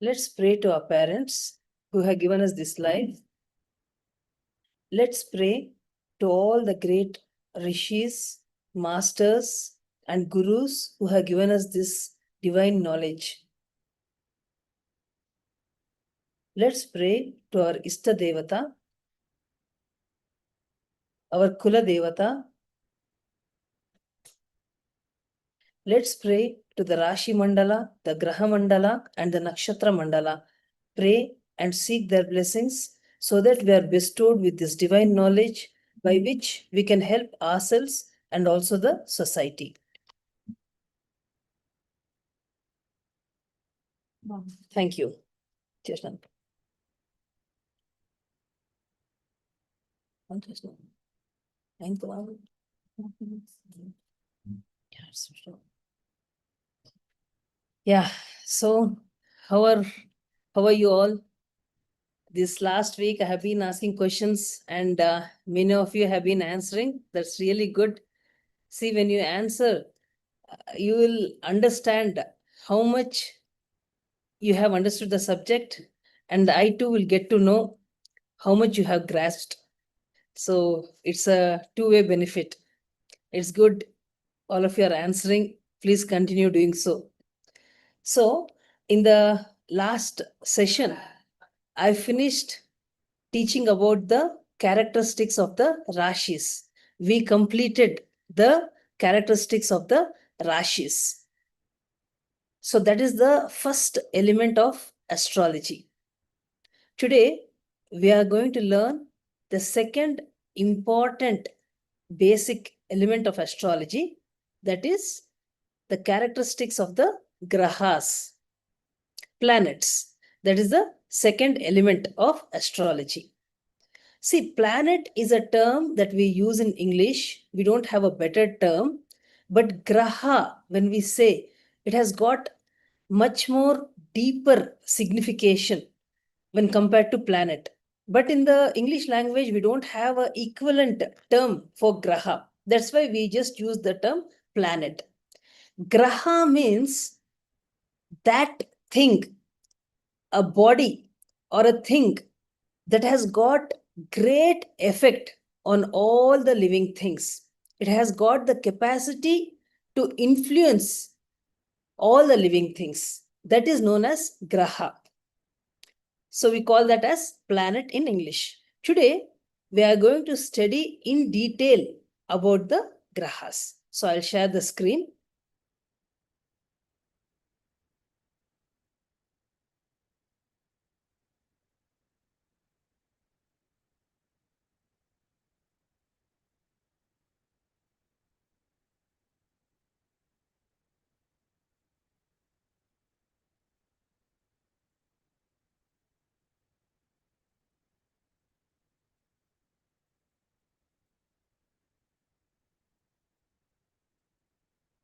Let's pray to our parents who have given us this life. Let's pray to all the great rishis, masters, and gurus who have given us this divine knowledge. Let's pray to our Ishta Devata, our Kula Devata. Let's pray to the Rashi Mandala, the Graha Mandala, and the Nakshatra Mandala. Pray and seek their blessings so that we are bestowed with this divine knowledge by which we can help ourselves and also the society. Thank you. Cheers. Yeah, so how are you all? This last week I have been asking questions and many of you have been answering. That's really good. See, when you answer, you will understand how much you have understood the subject, and I too will get to know how much you have grasped. So it's a two-way benefit. It's good. All of you are answering. Please continue doing so. So in the last session, I finished teaching about the characteristics of the Rashis. We completed the characteristics of the Rashis. So that is the first element of astrology. Today, we are going to learn the second important basic element of astrology, that is the characteristics of the grahas, planets. That is the second element of astrology. See, planet is a term that we use in English. We don't have a better term. But graha, when we say, it has got much more deeper signification when compared to planet. But in the English language, we don't have an equivalent term for graha. That's why we just use the term planet. Graha means that thing, a body or a thing that has got great effect on all the living things. It has got the capacity to influence all the living things. That is known as graha. So we call that as planet in English. Today, we are going to study in detail about the grahas. So I'll share the screen.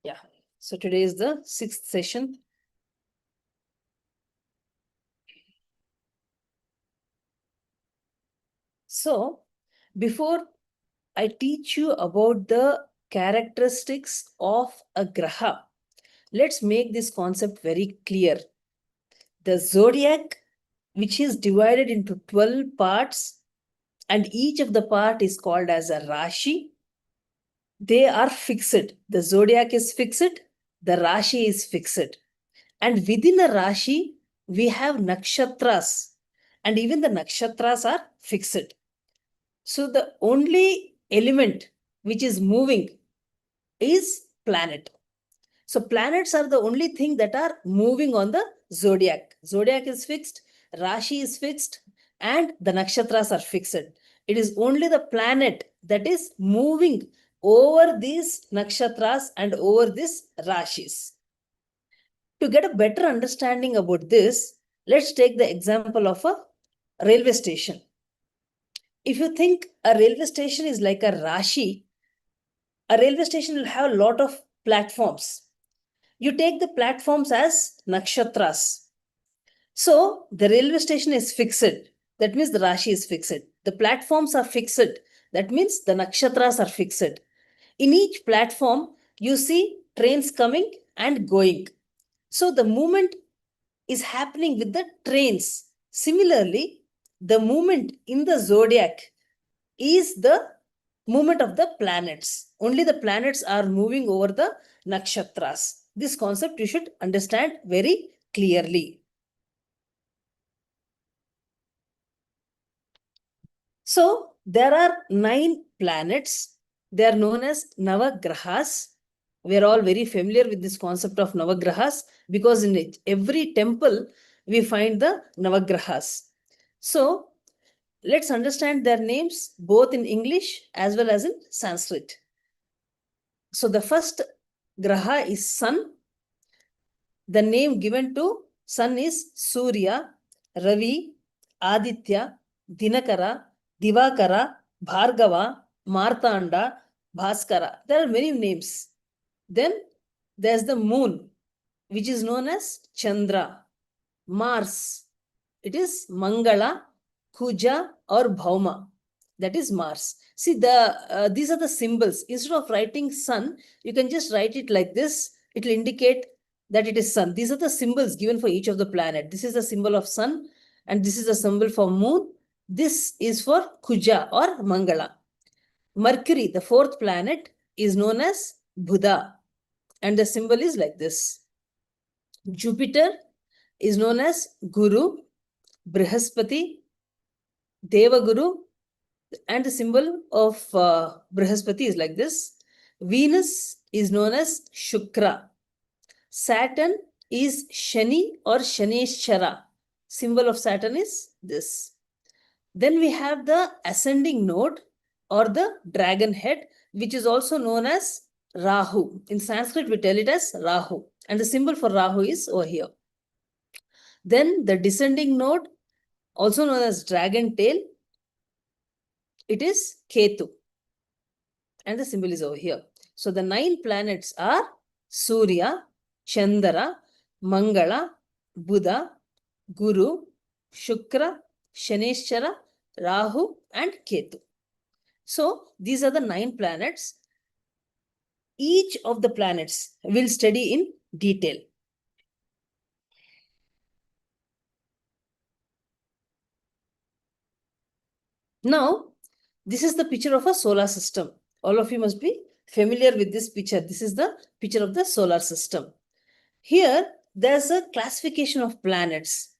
Yeah. So today is the 6th session. So before I teach you about the characteristics of a graha, let's make this concept very clear. The zodiac, which is divided into 12 parts, and each of the part is called as a Rashi. They are fixed. The zodiac is fixed. The Rashi is fixed. And within a Rashi, we have nakshatras. And even the nakshatras are fixed. So the only element which is moving is planet. So planets are the only thing that are moving on the zodiac. Zodiac is fixed, Rashi is fixed, and the nakshatras are fixed. It is only the planet that is moving over these nakshatras and over these Rashis. To get a better understanding about this, let's take the example of a railway station. If you think a railway station is like a Rashi, a railway station will have a lot of platforms. You take the platforms as nakshatras. So the railway station is fixed. That means the Rashi is fixed. The platforms are fixed. That means the nakshatras are fixed. In each platform, you see trains coming and going. So the movement is happening with the trains. Similarly, the movement in the zodiac is the movement of the planets. Only the planets are moving over the nakshatras. This concept you should understand very clearly. So there are 9 planets. They are known as Navagrahas. We are all very familiar with this concept of Navagrahas because in every temple we find the Navagrahas. So let's understand their names both in English as well as in Sanskrit. So the first Graha is Sun. The name given to Sun is Surya, Ravi, Aditya, Dinakara, Divakara, Bhargava, Martanda, Bhaskara. There are many names. Then there's the moon, which is known as Chandra. Mars, it is Mangala, Kuja or Bhauma. That is Mars. See, these are the symbols. Instead of writing sun, you can just write it like this. It will indicate that it is sun. These are the symbols given for each of the planet. This is the symbol of sun and this is the symbol for moon. This is for Kuja or Mangala. Mercury, the 4th planet, is known as Buddha and the symbol is like this. Jupiter is known as Guru, Brihaspati, Devaguru, and the symbol of Brihaspati is like this. Venus is known as Shukra. Saturn is Shani or Shaneshwara. Symbol of Saturn is this. Then we have the ascending node or the dragon head, which is also known as Rahu. In Sanskrit, we tell it as Rahu. And the symbol for Rahu is over here. Then the descending node, also known as dragon tail, it is Ketu. And the symbol is over here. So the 9 planets are Surya, Chandra, Mangala, Buddha, Guru, Shukra, Shaneshwara, Rahu, and Ketu. So these are the 9 planets. Each of the planets we'll study in detail. Now, this is the picture of a solar system. All of you must be familiar with this picture. This is the picture of the solar system. Here, there's a classification of planets.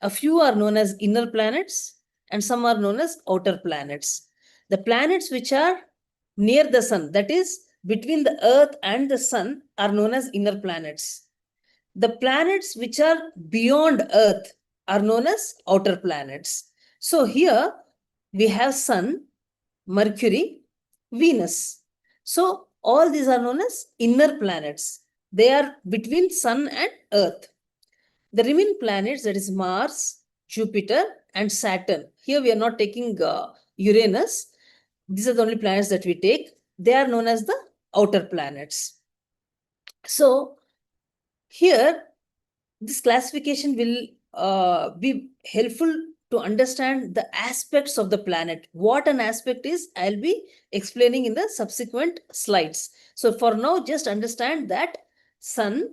A few are known as inner planets and some are known as outer planets. The planets which are near the sun, that is between the earth and the sun, are known as inner planets. The planets which are beyond earth are known as outer planets. So here we have sun, Mercury, Venus. So all these are known as inner planets. They are between sun and earth. The remaining planets, that is Mars, Jupiter and Saturn. Here we are not taking Uranus. These are the only planets that we take. They are known as the outer planets. So here this classification will be helpful to understand the aspects of the planet. What an aspect is, I'll be explaining in the subsequent slides. So for now, just understand that Sun,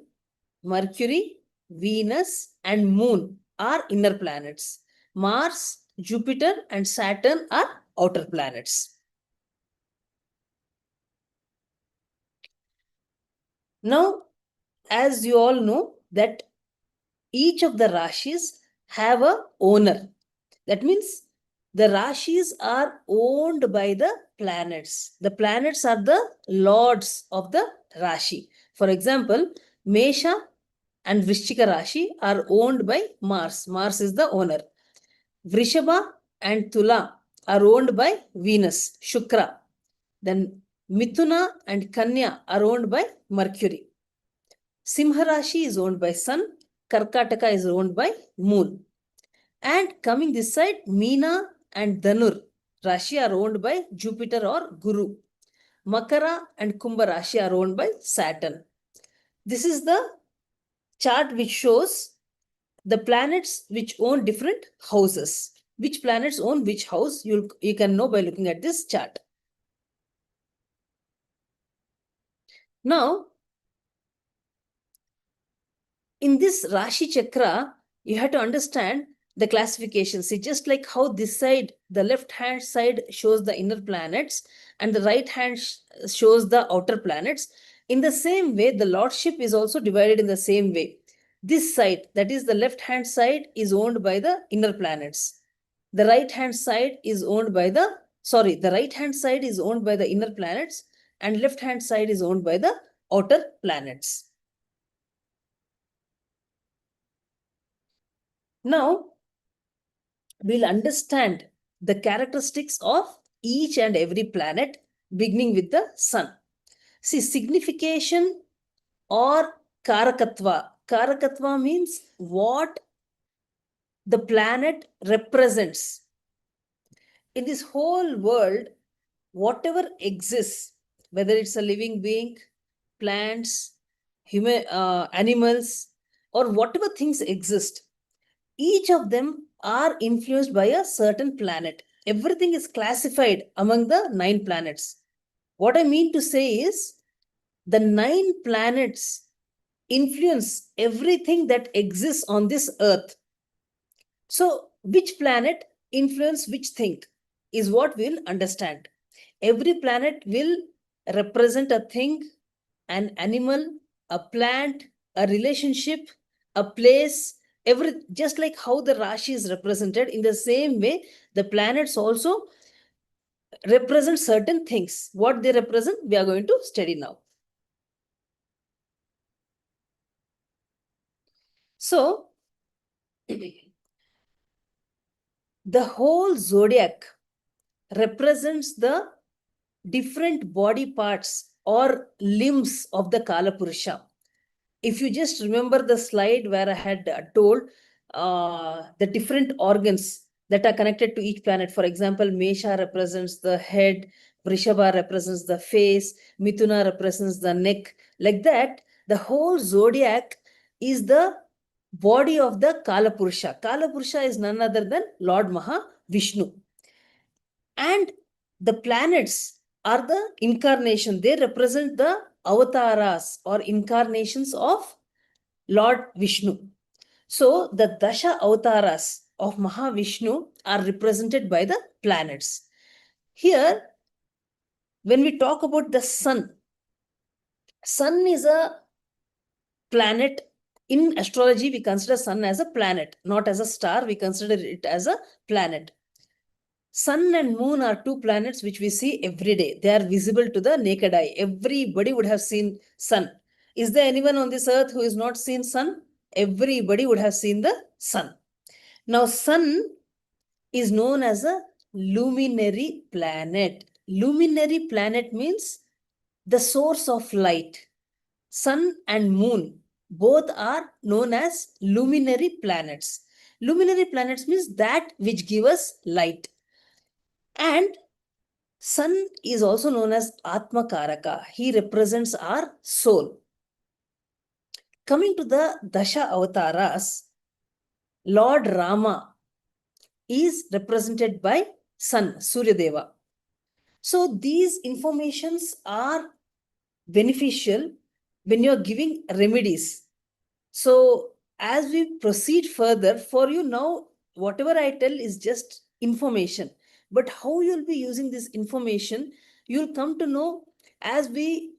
Mercury, Venus, and Moon are inner planets. Mars, Jupiter, and Saturn are outer planets. Now, as you all know, that each of the Rashis have a owner. That means the Rashis are owned by the planets. The planets are the lords of the Rashi. For example, Mesha and Vrishchika Rashi are owned by Mars. Mars is the owner. Vrishabha and Tula are owned by Venus, Shukra. Then Mithuna and Kanya are owned by Mercury. Simha Rashi is owned by Sun. Karkataka is owned by Moon. And coming this side, Meena and Dhanur Rashi are owned by Jupiter or Guru. Makara and Kumbha Rashi are owned by Saturn. This is the chart which shows the planets which own different houses. Which planets own which house, you can know by looking at this chart. Now, in this Rashi Chakra, you have to understand the classification. See, just like how this side, the left hand side shows the inner planets and the right hand shows the outer planets. In the same way, the lordship is also divided in the same way. This side, that is the left hand side, is owned by the inner planets. The right hand side is owned by the, the right hand side is owned by the inner planets and left hand side is owned by the outer planets. Now, we'll understand the characteristics of each and every planet, beginning with the sun. See, signification or karakatva. Karakatva means what the planet represents. In this whole world, whatever exists, whether it's a living being, plants, human, animals, or whatever things exist, each of them are influenced by a certain planet. Everything is classified among the 9 planets. What I mean to say is, the 9 planets influence everything that exists on this earth. So, which planet influence which thing is what we'll understand. Every planet will represent a thing, an animal, a plant, a relationship, a place, just like how the Rashi is represented. In the same way, the planets also represent certain things. What they represent, we are going to study now. So, the whole zodiac represents the different body parts or limbs of the Kalapurusha. If you just remember the slide where I had told the different organs that are connected to each planet. For example, Mesha represents the head, Vrishabha represents the face, Mithuna represents the neck. Like that, the whole zodiac is the body of the Kalapurusha. Kalapurusha is none other than Lord Mahavishnu. And the planets are the incarnation. They represent the avatars or incarnations of Lord Vishnu. So the Dasha avatars of Mahavishnu are represented by the planets. Here, when we talk about the sun is a planet. In astrology, we consider sun as a planet, not as a star. We consider it as a planet. Sun and moon are 2 planets which we see every day. They are visible to the naked eye. Everybody would have seen sun. Is there anyone on this earth who has not seen sun? Everybody would have seen the sun. Now, sun is known as a luminary planet. Luminary planet means the source of light. Sun and moon both are known as luminary planets. Luminary planets means that which give us light. And sun is also known as Atma Karaka. He represents our soul. Coming to the Dasha Avataras, Lord Rama is represented by sun, Surya Deva. So these informations are beneficial when you're giving remedies. So as we proceed further, for you now, whatever I tell is just information. But how you'll be using this information, you'll come to know as we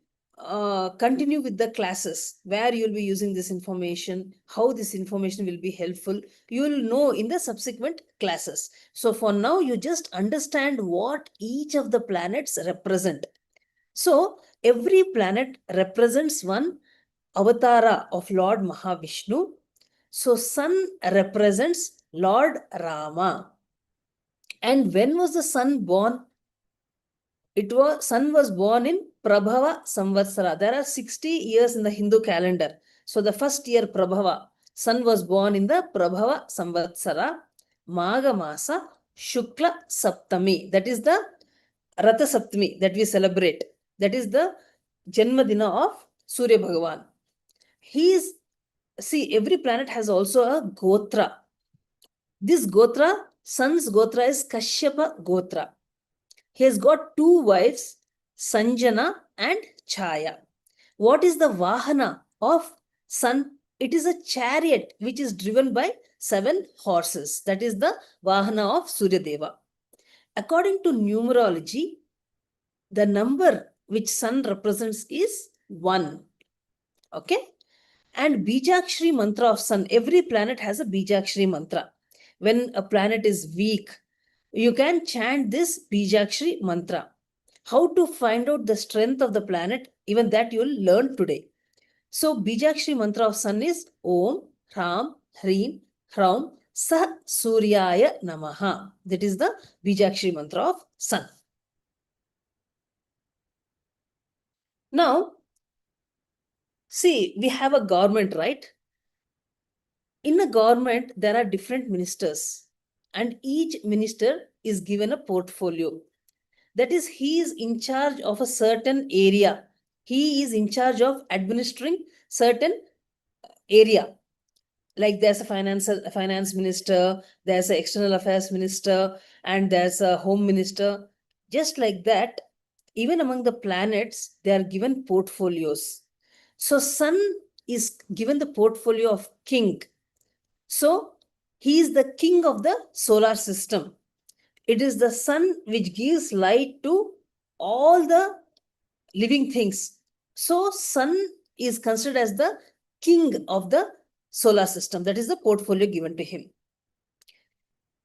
continue with the classes, where you'll be using this information, how this information will be helpful. You'll know in the subsequent classes. So for now, you just understand what each of the planets represent. So every planet represents one avatara of Lord Mahavishnu. So sun represents Lord Rama. And when was the sun born? Sun was born in Prabhava Samvatsara. There are 60 years in the Hindu calendar. So the first year Prabhava, sun was born in the Prabhava Samvatsara, Magha Masa, Shukla Saptami. That is the Ratha Saptami that we celebrate. That is the Janmadina of Surya Bhagavan. Every planet has also a Gotra. This Gotra, sun's Gotra is Kashyapa Gotra. He has got 2 wives, Sanjana and Chaya. What is the Vahana of sun? It is a chariot which is driven by 7 horses. That is the Vahana of Surya Deva. According to numerology, the number which sun represents is 1. Okay? And Bijakshri mantra of sun, every planet has a Bijakshri mantra. When a planet is weak, you can chant this Bijakshri mantra. How to find out the strength of the planet, even that you will learn today. So Bijakshri mantra of sun is Om, Ram, Hrim, Hram, Sah Suryaya Namaha. That is the Bijakshri mantra of sun. Now, see, we have a government, right? In a government, there are different ministers, and each minister is given a portfolio. That is, he is in charge of a certain area. He is in charge of administering certain area. Like there's a finance minister, there's an external affairs minister, and there's a home minister. Just like that, even among the planets, they are given portfolios. So sun is given the portfolio of king. So he is the king of the solar system. It is the sun which gives light to all the living things. So sun is considered as the king of the solar system. That is the portfolio given to him.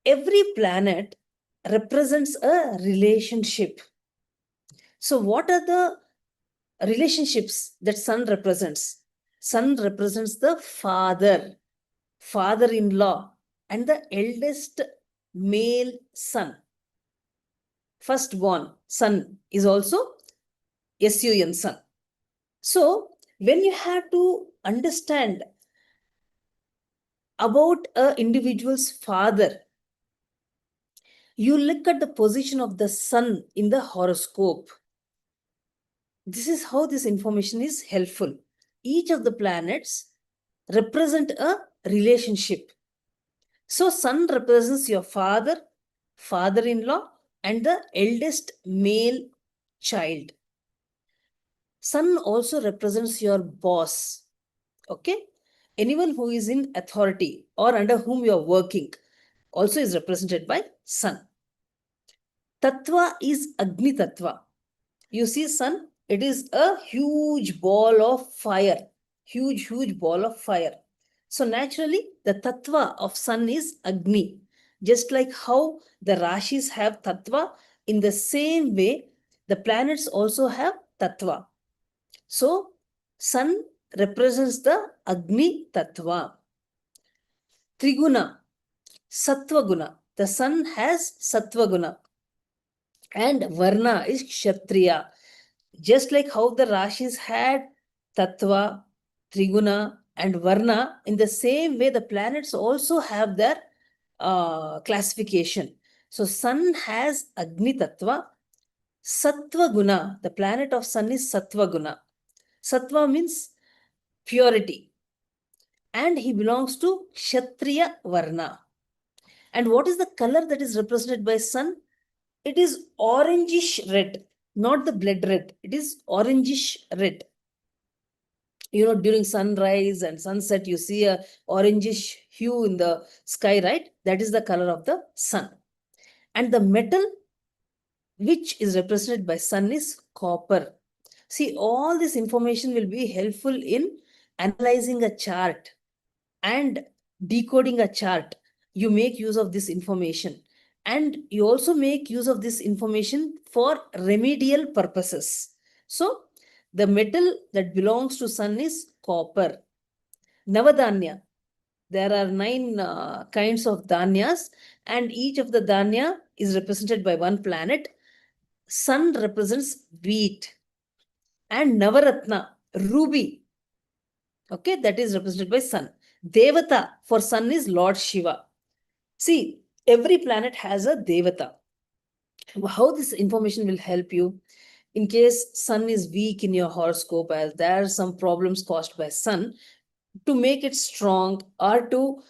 Every planet represents a relationship. So what are the relationships that sun represents? Sun represents the father-in-law, and the eldest male son. Firstborn son is also SUN, son. So when you have to understand about an individual's father, you look at the position of the sun in the horoscope. This is how this information is helpful. Each of the planets represent a relationship. So sun represents your father, father-in-law, and the eldest male child. Sun also represents your boss. Okay? Anyone who is in authority or under whom you are working also is represented by sun. Tattva is Agni Tattva. You see sun, it is a huge ball of fire. Huge ball of fire. So naturally, the Tattva of sun is Agni. Just like how the Rashis have Tattva, in the same way, the planets also have Tattva. So, sun represents the Agni Tattva. Triguna, Sattva Guna. The sun has Sattva Guna. And Varna is Kshatriya. Just like how the Rashis had Tattva, Triguna, and Varna, in the same way, the planets also have their classification. So, sun has Agni Tattva. Sattva Guna, the planet of sun is Sattva Guna. Sattva means purity. And he belongs to Kshatriya Varna. And what is the color that is represented by sun? It is orangish red, not the blood red. It is orangish red. You know, during sunrise and sunset, you see a orangish hue in the sky, right? That is the color of the sun. And the metal which is represented by sun is copper. See, all this information will be helpful in analyzing a chart and decoding a chart. You make use of this information, and you also make use of this information for remedial purposes. So the metal that belongs to sun is copper. Navadanya. There are 9 kinds of danyas, and each of the danya is represented by one planet. Sun represents wheat. And Navaratna, ruby. Okay, that is represented by sun. Devata for sun is Lord Shiva. See, every planet has a Devata. How this information will help you? In case sun is weak in your horoscope, as there are some problems caused by sun, to make it strong or to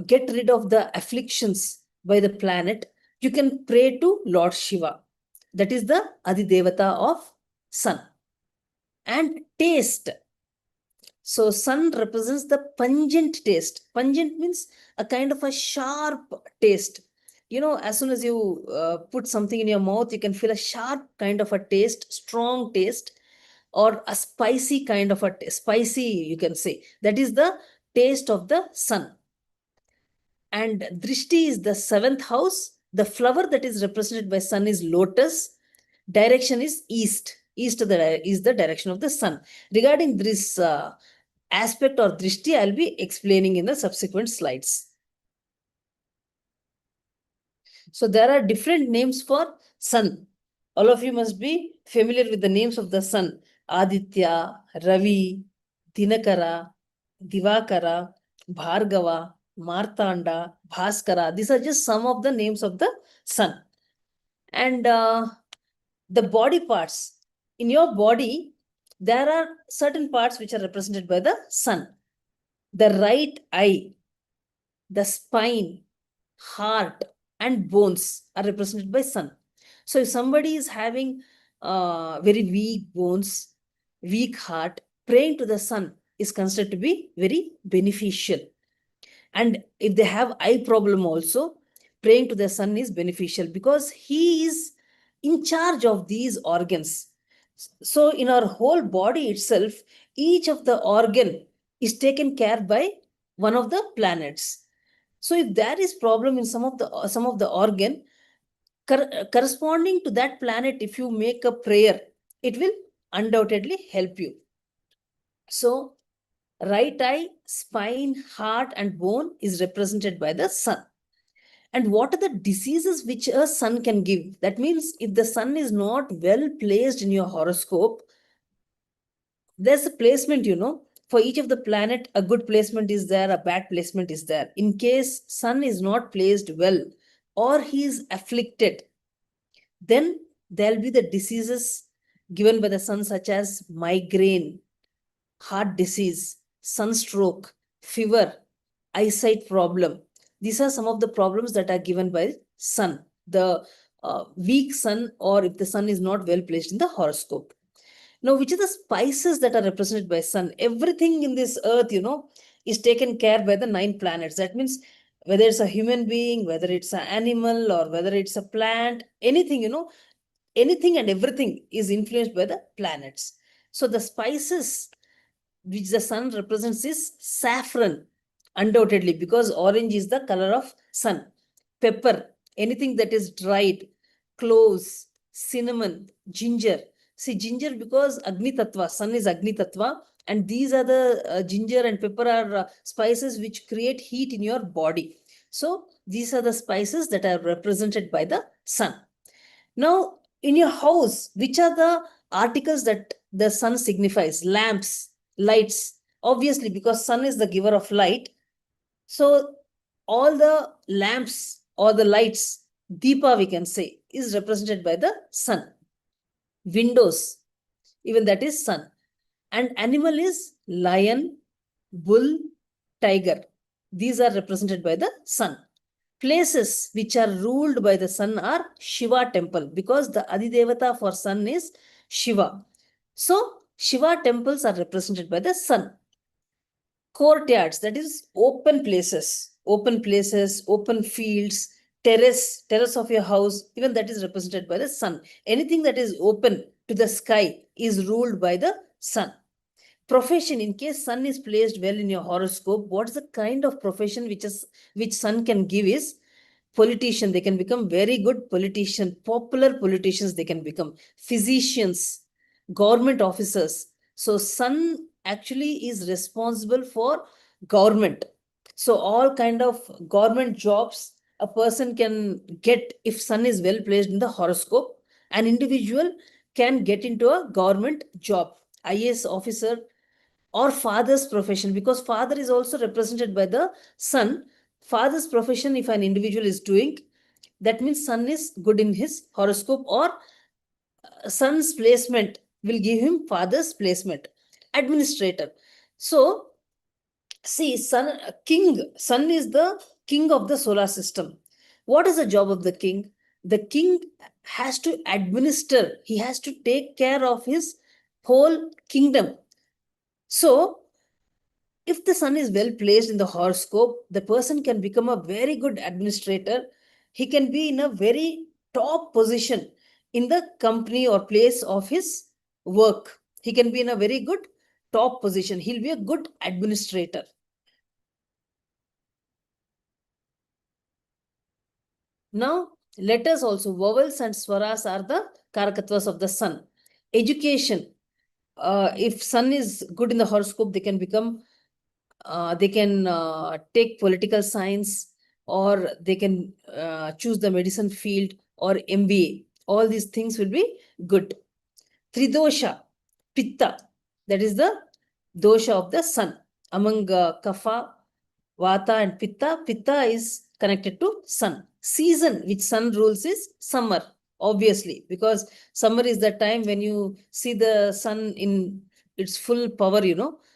get rid of the afflictions by the planet, you can pray to Lord Shiva. That is the Adidevata of sun. And taste. So sun represents the pungent taste. Pungent means a kind of a sharp taste. As soon as you put something in your mouth, you can feel a sharp kind of a taste, strong taste, or a spicy kind of a spicy, you can say. That is the taste of the sun. And drishti is the seventh house. The flower that is represented by sun is lotus. Direction is east. East is the direction of the sun. Regarding this aspect or drishti, I'll be explaining in the subsequent slides. So there are different names for sun. All of you must be familiar with the names of the sun. Aditya, Ravi, Dinakara, Divakara, Bhargava, Martanda, Bhaskara. These are just some of the names of the sun. And the body parts. In your body, there are certain parts which are represented by the sun. The right eye, the spine, heart, and bones are represented by sun. So if somebody is having very weak bones, weak heart, praying to the sun is considered to be very beneficial. And if they have eye problem also, praying to the sun is beneficial because he is in charge of these organs. So in our whole body itself, each of the organ is taken care by one of the planets. So if there is problem in some of the organ, corresponding to that planet, if you make a prayer, it will undoubtedly help you. So right eye, spine, heart, and bone is represented by the sun. And what are the diseases which a sun can give? That means if the sun is not well placed in your horoscope, there's a placement, for each of the planet, a good placement is there, a bad placement is there. In case sun is not placed well or he is afflicted, then there'll be the diseases given by the sun, such as migraine, heart disease, sunstroke, fever, eyesight problem. These are some of the problems that are given by sun, the weak sun, or if the sun is not well placed in the horoscope. Now, which are the spices that are represented by sun? Everything in this earth, is taken care by the 9 planets. That means whether it's a human being, whether it's an animal, or whether it's a plant, anything, anything and everything is influenced by the planets. So the spices which the sun represents is saffron, undoubtedly, because orange is the color of sun. Pepper, anything that is dried, cloves, cinnamon, ginger. See, ginger because Agni Tattva, sun is Agni Tattva, and these are the ginger and pepper are spices which create heat in your body. So these are the spices that are represented by the sun. Now, in your house, which are the articles that the sun signifies? Lamps, lights, obviously, because sun is the giver of light. So all the lamps or the lights, Deepa we can say, is represented by the sun. Windows, even that is sun. And animal is lion, bull, tiger. These are represented by the sun. Places which are ruled by the sun are Shiva temple, because the Adidevata for sun is Shiva. So Shiva temples are represented by the sun. Courtyards, that is open places, open fields, terrace of your house, even that is represented by the sun. Anything that is open to the sky is ruled by the sun. Profession, in case sun is placed well in your horoscope, what is the kind of profession which sun can give is politician. They can become very good politician, popular politicians they can become, physicians, government officers. So sun actually is responsible for government. So all kind of government jobs a person can get if sun is well placed in the horoscope. An individual can get into a government job, IAS officer, or father's profession, because father is also represented by the sun. Father's profession, if an individual is doing, that means sun is good in his horoscope, or sun's placement will give him father's placement. Administrator. So see, sun is the king of the solar system. What is the job of the king? The king has to administer, he has to take care of his whole kingdom. So if the sun is well placed in the horoscope, the person can become a very good administrator. He can be in a very top position in the company or place of his work. He can be in a very good top position. He'll be a good administrator. Now, letters also, vowels and swaras are the karakatvas of the sun. Education, if sun is good in the horoscope, they can become, they can take political science, or they can choose the medicine field or MBA. All these things will be good. Tridosha, Pitta, that is the dosha of the sun. Among Kapha, Vata and Pitta, Pitta is connected to sun. Season which sun rules is summer, obviously, because summer is the time when you see the sun in its full power,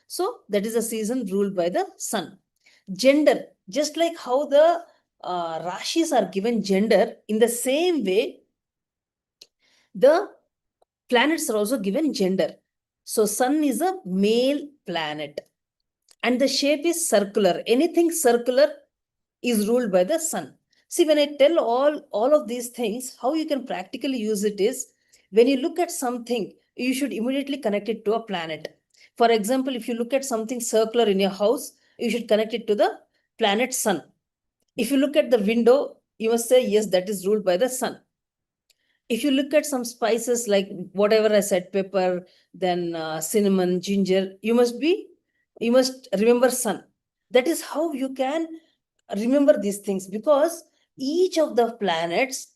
So that is a season ruled by the sun. Gender, just like how the Rashis are given gender, in the same way, the planets are also given gender. So sun is a male planet and the shape is circular. Anything circular is ruled by the sun. See, when I tell all of these things, how you can practically use it is, when you look at something, you should immediately connect it to a planet. For example, if you look at something circular in your house, you should connect it to the planet sun. If you look at the window, you must say, yes, that is ruled by the sun. If you look at some spices like whatever I said, pepper, then cinnamon, ginger, you must remember sun. That is how you can remember these things, because each of the planets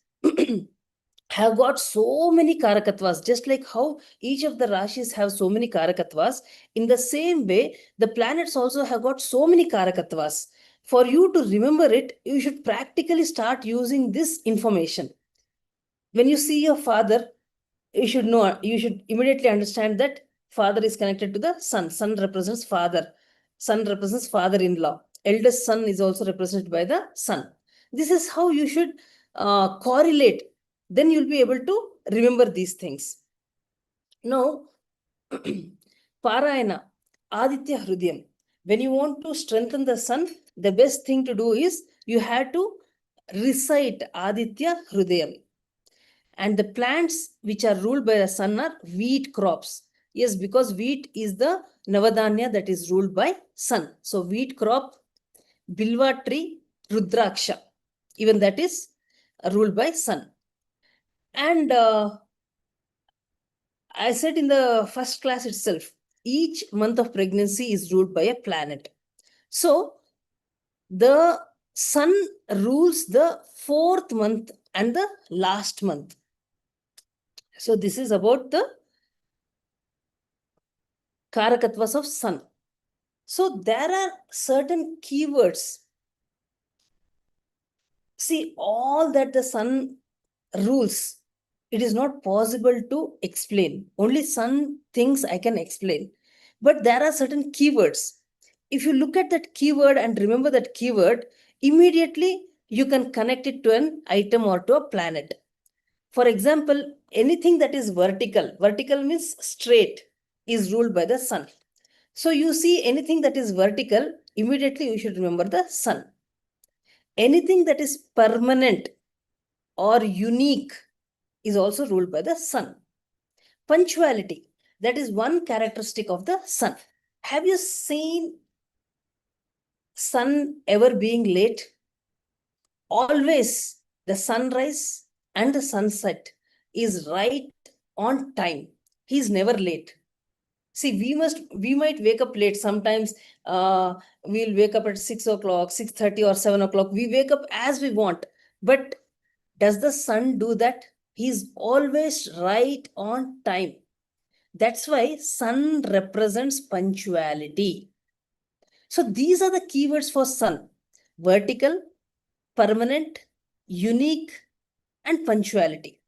have got so many karakatvas, just like how each of the rashis have so many karakatvas. In the same way, the planets also have got so many karakatvas. For you to remember it, you should practically start using this information. When you see your father, you should immediately understand that father is connected to the sun. Sun represents father. Sun represents father-in-law. Eldest son is also represented by the sun. This is how you should correlate. Then you'll be able to remember these things. Now, Parayana, Aditya Hrudayam. When you want to strengthen the sun, the best thing to do is you have to recite Aditya Hrudayam. And the plants which are ruled by the sun are wheat crops. Yes, because wheat is the Navadanya that is ruled by sun. So wheat crop, Bilva tree, Rudraksha, even that is ruled by sun. And I said in the first class itself, each month of pregnancy is ruled by a planet. So the sun rules the 4th month and the last month. So this is about the karakatvas of sun. So there are certain keywords. See, all that the sun rules, it is not possible to explain. Only some things I can explain. But there are certain keywords. If you look at that keyword and remember that keyword, immediately you can connect it to an item or to a planet. For example, anything that is vertical means straight, is ruled by the sun. So you see anything that is vertical, immediately you should remember the sun. Anything that is permanent or unique is also ruled by the sun. Punctuality, that is one characteristic of the sun. Have you seen sun ever being late? Always the sunrise and the sunset is right on time. He is never late. See, we might wake up late. Sometimes we'll wake up at 6 o'clock, 6:30 or 7 o'clock. We wake up as we want. But does the sun do that? He's always right on time. That's why sun represents punctuality. So these are the keywords for sun: vertical, permanent, unique, and punctuality.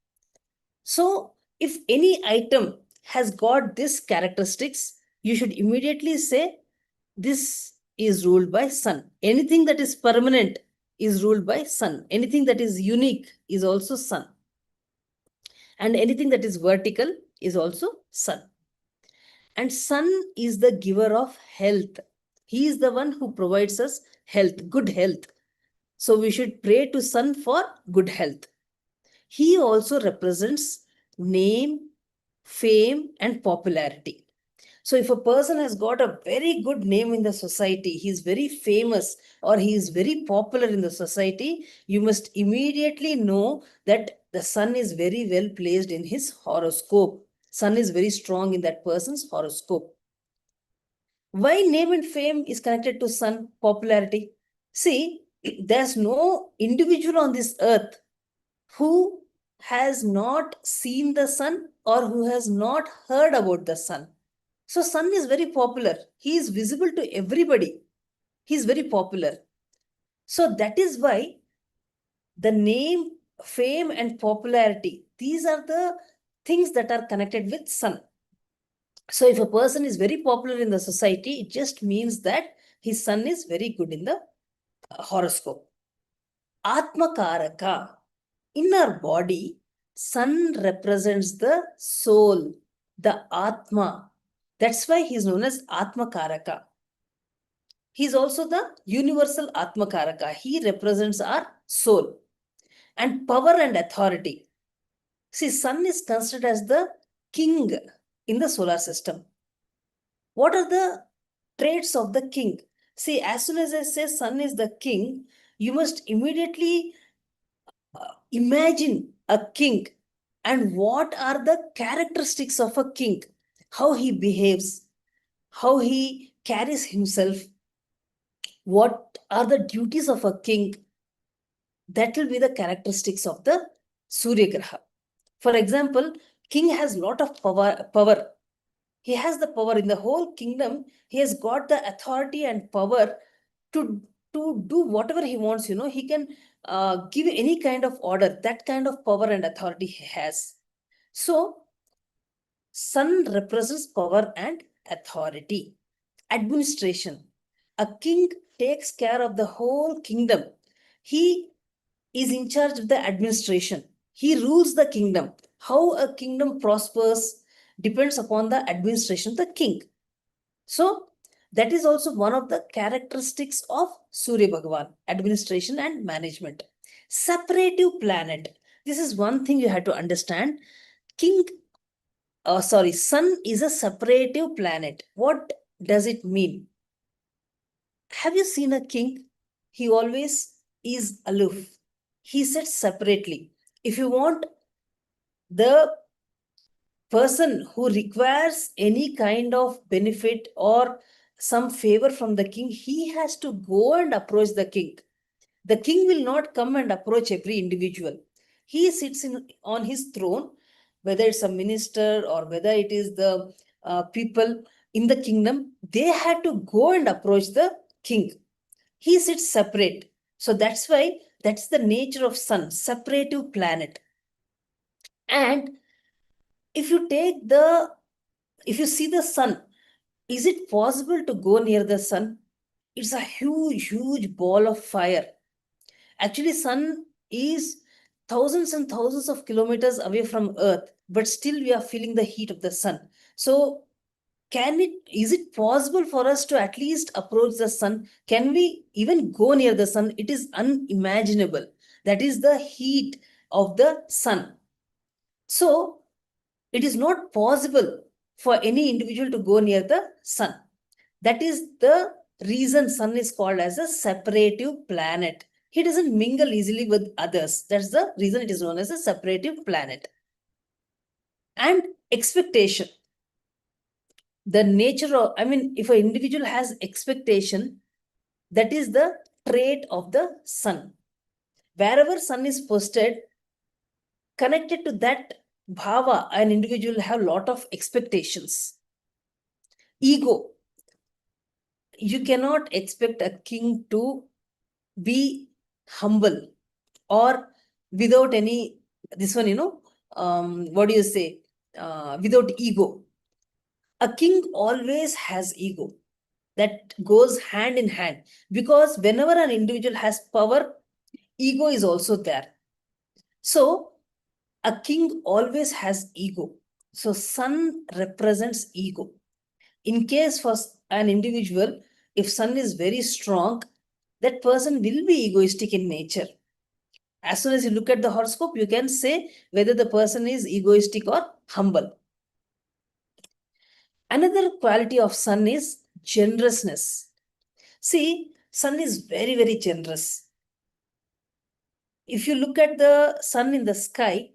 So if any item has got these characteristics, you should immediately say this is ruled by sun. Anything that is permanent is ruled by sun. Anything that is unique is also sun. And anything that is vertical is also sun. And sun is the giver of health. He is the one who provides us health, good health. So we should pray to sun for good health. He also represents name, fame, and popularity. So if a person has got a very good name in the society, he is very famous or he is very popular in the society, you must immediately know that the sun is very well placed in his horoscope. Sun is very strong in that person's horoscope. Why name and fame is connected to sun popularity? See, there's no individual on this earth who has not seen the sun or who has not heard about the sun. So sun is very popular. He is visible to everybody. He is very popular. So that is why the name, fame, and popularity, these are the things that are connected with sun. So if a person is very popular in the society, it just means that his sun is very good in the horoscope. Atmakaraka. In our body, sun represents the soul, the Atma. That's why he is known as Atmakaraka. He is also the universal Atmakaraka. He represents our soul and power and authority. See, sun is considered as the king in the solar system. What are the traits of the king? See, as soon as I say sun is the king, you must immediately imagine a king and what are the characteristics of a king, how he behaves, how he carries himself, what are the duties of a king. That will be the characteristics of the Surya Graha. For example, king has lot of power. He has the power in the whole kingdom. He has got the authority and power to do whatever he wants. He can give any kind of order. That kind of power and authority he has. So sun represents power and authority. Administration. A king takes care of the whole kingdom. He is in charge of the administration. He rules the kingdom. How a kingdom prospers depends upon the administration of the king. So that is also one of the characteristics of Surya Bhagavan, administration and management. Separative planet. This is one thing you have to understand. Sun is a separative planet. What does it mean? Have you seen a king? He always is aloof. He sits separately. If you want the person who requires any kind of benefit or some favor from the king, he has to go and approach the king. The king will not come and approach every individual. He sits on his throne, whether it's a minister or whether it is the people in the kingdom, they had to go and approach the king. He sits separate. So that's why that's the nature of sun, separative planet. And if you see the sun, is it possible to go near the sun? It's a huge ball of fire. Actually, sun is thousands and thousands of kilometers away from earth, but still we are feeling the heat of the sun. So is it possible for us to at least approach the sun? Can we even go near the sun? It is unimaginable. That is the heat of the sun. So it is not possible for any individual to go near the sun. That is the reason sun is called as a separative planet. He doesn't mingle easily with others. That's the reason it is known as a separative planet. And expectation. The nature of, if an individual has expectation, that is the trait of the sun. Wherever sun is posted, connected to that bhava, an individual have lot of expectations. Ego. You cannot expect a king to be humble or without any, what do you say, without ego. A king always has ego. That goes hand in hand, because whenever an individual has power, ego is also there. So a king always has ego. So sun represents ego. In case for an individual, if sun is very strong, that person will be egoistic in nature. As soon as you look at the horoscope, you can say whether the person is egoistic or humble. Another quality of sun is generousness. See, sun is very, very generous. If you look at the sun in the sky,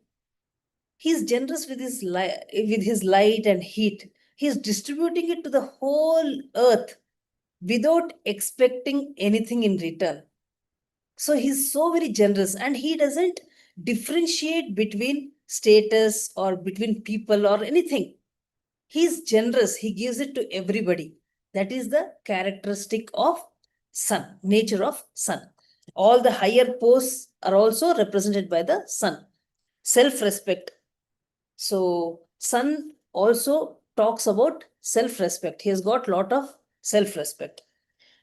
he is generous with his light and heat. He is distributing it to the whole earth without expecting anything in return. So he's so very generous, and he doesn't differentiate between status or between people or anything. He's generous. He gives it to everybody. That is the characteristic of sun, nature of sun. All the higher posts are also represented by the sun. Self-respect. So sun also talks about self-respect. He has got a lot of self-respect.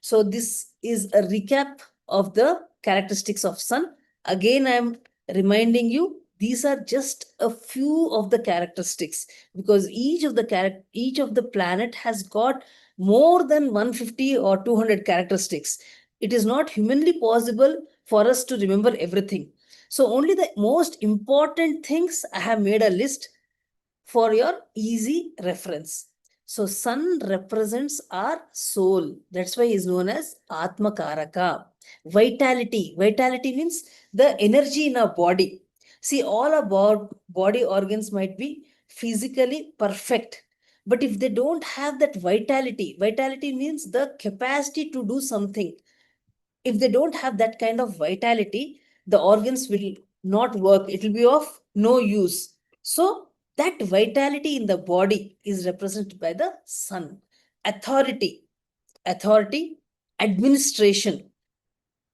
So this is a recap of the characteristics of sun. Again, I am reminding you, these are just a few of the characteristics, because each of the planet has got more than 150 or 200 characteristics. It is not humanly possible for us to remember everything. So only the most important things I have made a list for your easy reference. So sun represents our soul. That's why he is known as Atma Karaka. Vitality. Vitality means the energy in our body. See, all our body organs might be physically perfect, but if they don't have that vitality, vitality means the capacity to do something. If they don't have that kind of vitality, the organs will not work. It will be of no use. So that vitality in the body is represented by the sun. Authority, administration,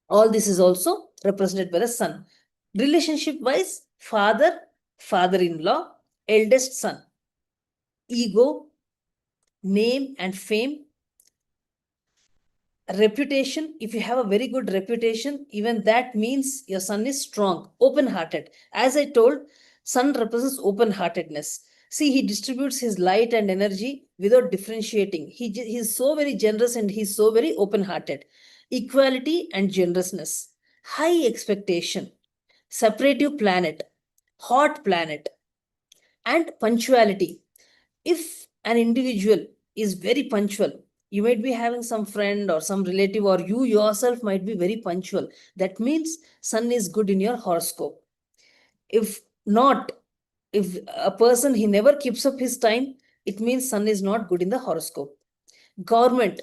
all this is also represented by the sun. Relationship wise, father, father-in-law, eldest son. Ego, name and fame. Reputation, if you have a very good reputation, even that means your sun is strong. Open-hearted, as I told, sun represents open-heartedness. See, he distributes his light and energy without differentiating. He is so very generous, and he's so very open-hearted. Equality and generousness. High expectation. Separative planet. Hot planet. And punctuality. If an individual is very punctual, you might be having some friend or some relative, or you yourself might be very punctual. That means sun is good in your horoscope. If not, if a person, he never keeps up his time, it means sun is not good in the horoscope. Government,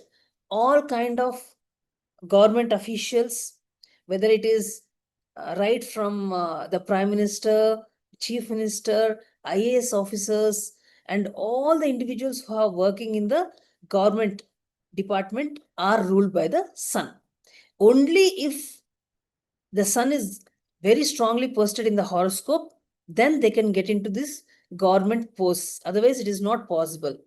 all kind of government officials, whether it is right from the Prime Minister, Chief Minister, IAS officers, and all the individuals who are working in the government department are ruled by the sun. Only if the sun is very strongly posted in the horoscope, then they can get into this government posts. Otherwise, it is not possible.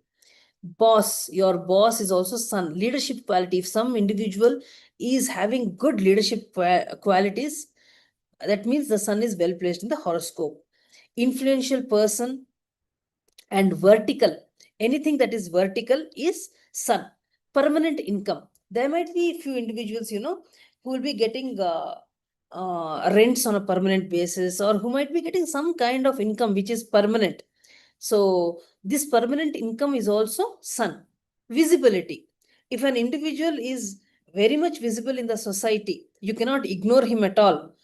Boss, your boss is also sun. Leadership quality. If some individual is having good leadership qualities, that means the sun is well placed in the horoscope. Influential person and vertical. Anything that is vertical is sun. Permanent income. There might be few individuals, who will be getting rents on a permanent basis, or who might be getting some kind of income which is permanent. So this permanent income is also sun. Visibility. If an individual is very much visible in the society, you cannot ignore him at all.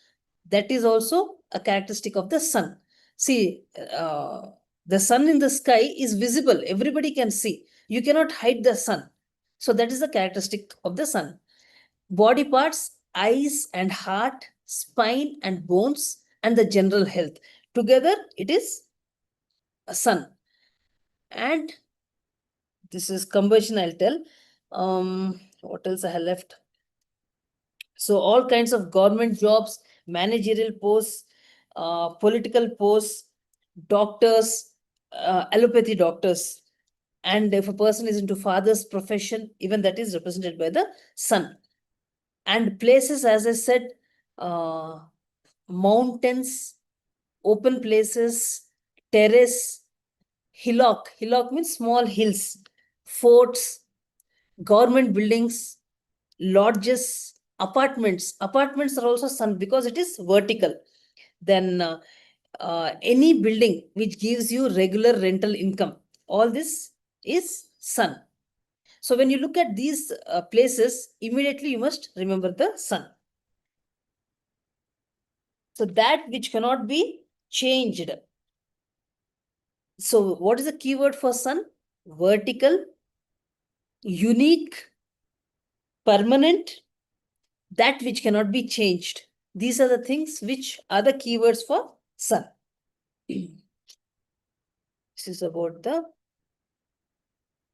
That is also a characteristic of the sun. See, the sun in the sky is visible. Everybody can see. You cannot hide the sun. So that is the characteristic of the sun. Body parts, eyes and heart, spine and bones, and the general health. Together, it is a sun. And this is combustion, I'll tell. What else I have left? So all kinds of government jobs, managerial posts, political posts, doctors, allopathy doctors. And if a person is into father's profession, even that is represented by the sun. And places, as I said, mountains, open places, terrace, hillock. Hillock means small hills, forts, government buildings, lodges, apartments. Apartments are also sun because it is vertical. Then any building which gives you regular rental income, all this is sun. So when you look at these places, immediately you must remember the sun. So that which cannot be changed. So what is the keyword for sun? Vertical, unique, permanent, that which cannot be changed. These are the things which are the keywords for sun. This is about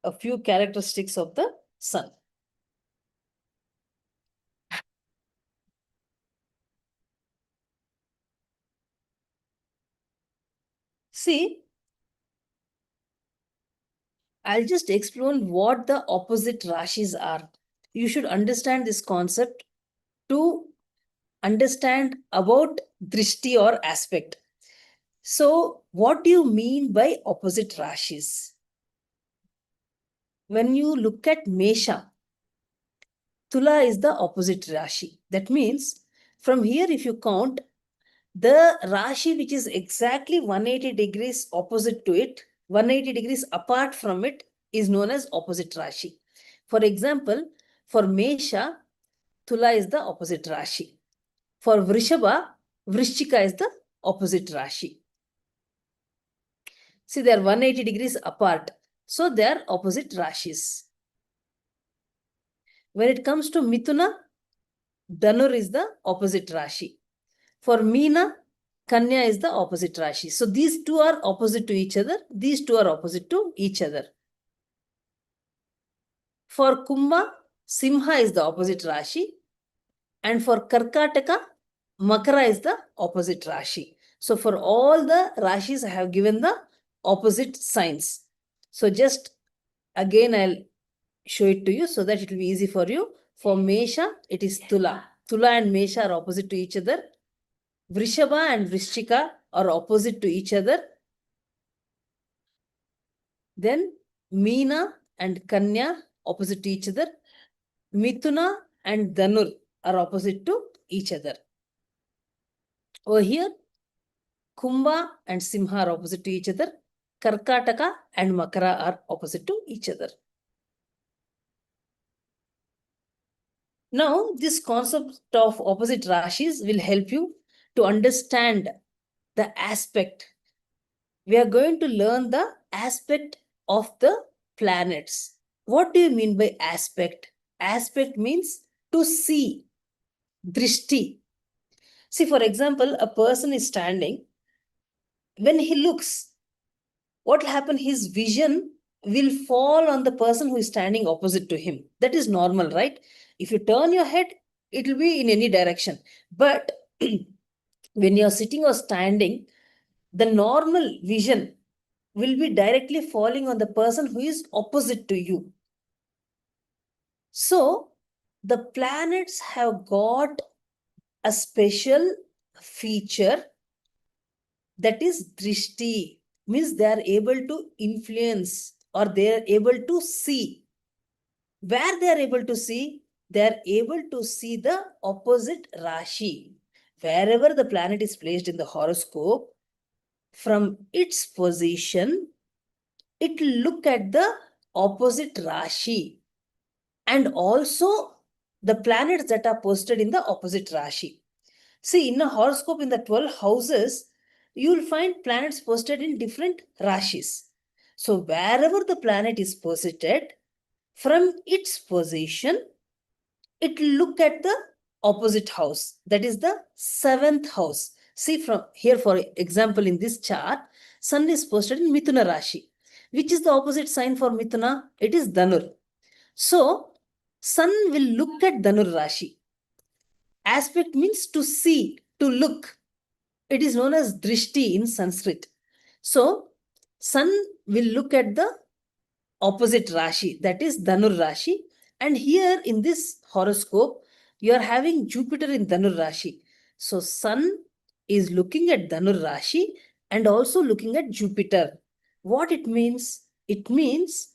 a few characteristics of the sun. See, I'll just explain what the opposite rashis are. You should understand this concept to understand about drishti or aspect. So, what do you mean by opposite rashis? When you look at Mesha, Tula is the opposite Rashi. That means from here, if you count, the Rashi which is exactly 180 degrees opposite to it, 180 degrees apart from it, is known as opposite Rashi. For example, for Mesha, Tula is the opposite Rashi. For Vrishabha, Vrishchika is the opposite Rashi. See, they are 180 degrees apart. So they are opposite Rashis. When it comes to Mithuna, Dhanur is the opposite Rashi. For Meena, Kanya is the opposite Rashi. So these two are opposite to each other. These two are opposite to each other. For Kumbha, Simha is the opposite Rashi. And for Karkataka, Makara is the opposite Rashi. So for all the Rashis, I have given the opposite signs. So just again, I'll show it to you so that it will be easy for you. For Mesha, it is Tula. Tula and Mesha are opposite to each other. Vrishabha and Vrishchika are opposite to each other. Then Meena and Kanya opposite to each other. Mithuna and Dhanur are opposite to each other. Over here, Kumbha and Simha are opposite to each other. Karkataka and Makara are opposite to each other. Now, this concept of opposite Rashis will help you to understand the aspect. We are going to learn the aspect of the planets. What do you mean by aspect? Aspect means to see, drishti. See, for example, a person is standing. When he looks, what will happen? His vision will fall on the person who is standing opposite to him. That is normal, right? If you turn your head, it will be in any direction. But when you are sitting or standing, the normal vision will be directly falling on the person who is opposite to you. So, the planets have got a special feature, that is drishti, means they are able to influence or they are able to see. Where they are able to see? They are able to see the opposite Rashi. Wherever the planet is placed in the horoscope, from its position, it will look at the opposite Rashi. And also the planets that are posted in the opposite Rashi. See, in a horoscope in the 12 houses, you will find planets posted in different Rashis. So wherever the planet is posited, from its position, it will look at the opposite house. That is the 7th house. See, from here, for example, in this chart, Sun is posted in Mithuna Rashi. Which is the opposite sign for Mithuna? It is Dhanur. So, Sun will look at Dhanur Rashi. Aspect means to see, to look. It is known as drishti in Sanskrit. So, Sun will look at the opposite Rashi, that is Dhanur Rashi. And here in this horoscope, you are having Jupiter in Dhanur Rashi. So, Sun is looking at Dhanur Rashi and also looking at Jupiter. What it means? It means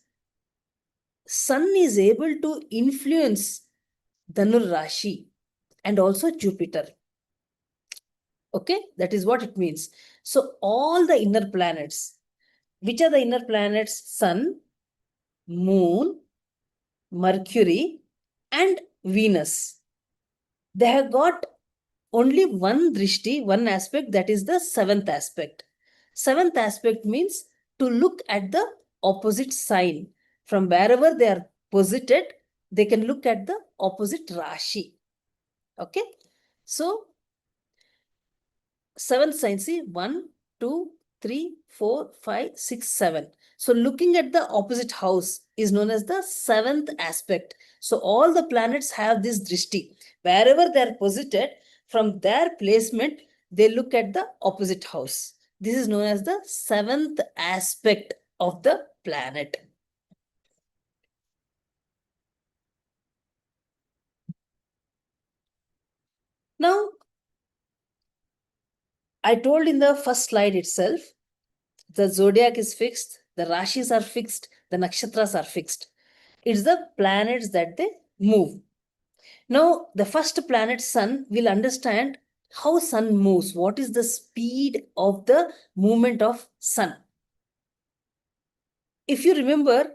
Sun is able to influence Dhanur Rashi, and also Jupiter. Okay, that is what it means. So all the inner planets, which are the inner planets? Sun, Moon, Mercury, and Venus. They have got only one drishti, one aspect, that is the seventh aspect. Seventh aspect means to look at the opposite sign. From wherever they are posited, they can look at the opposite Rashi. Okay. So, seventh sign, see, 1, 2, 3, 4, 5, 6, 7. So, looking at the opposite house is known as the seventh aspect. So, all the planets have this drishti. Wherever they are posited, from their placement, they look at the opposite house. This is known as the seventh aspect of the planet. Now, I told in the first slide itself, the zodiac is fixed, the rashis are fixed, the nakshatras are fixed. It's the planets that they move. Now, the first planet Sun will understand how Sun moves. What is the speed of the movement of Sun? If you remember,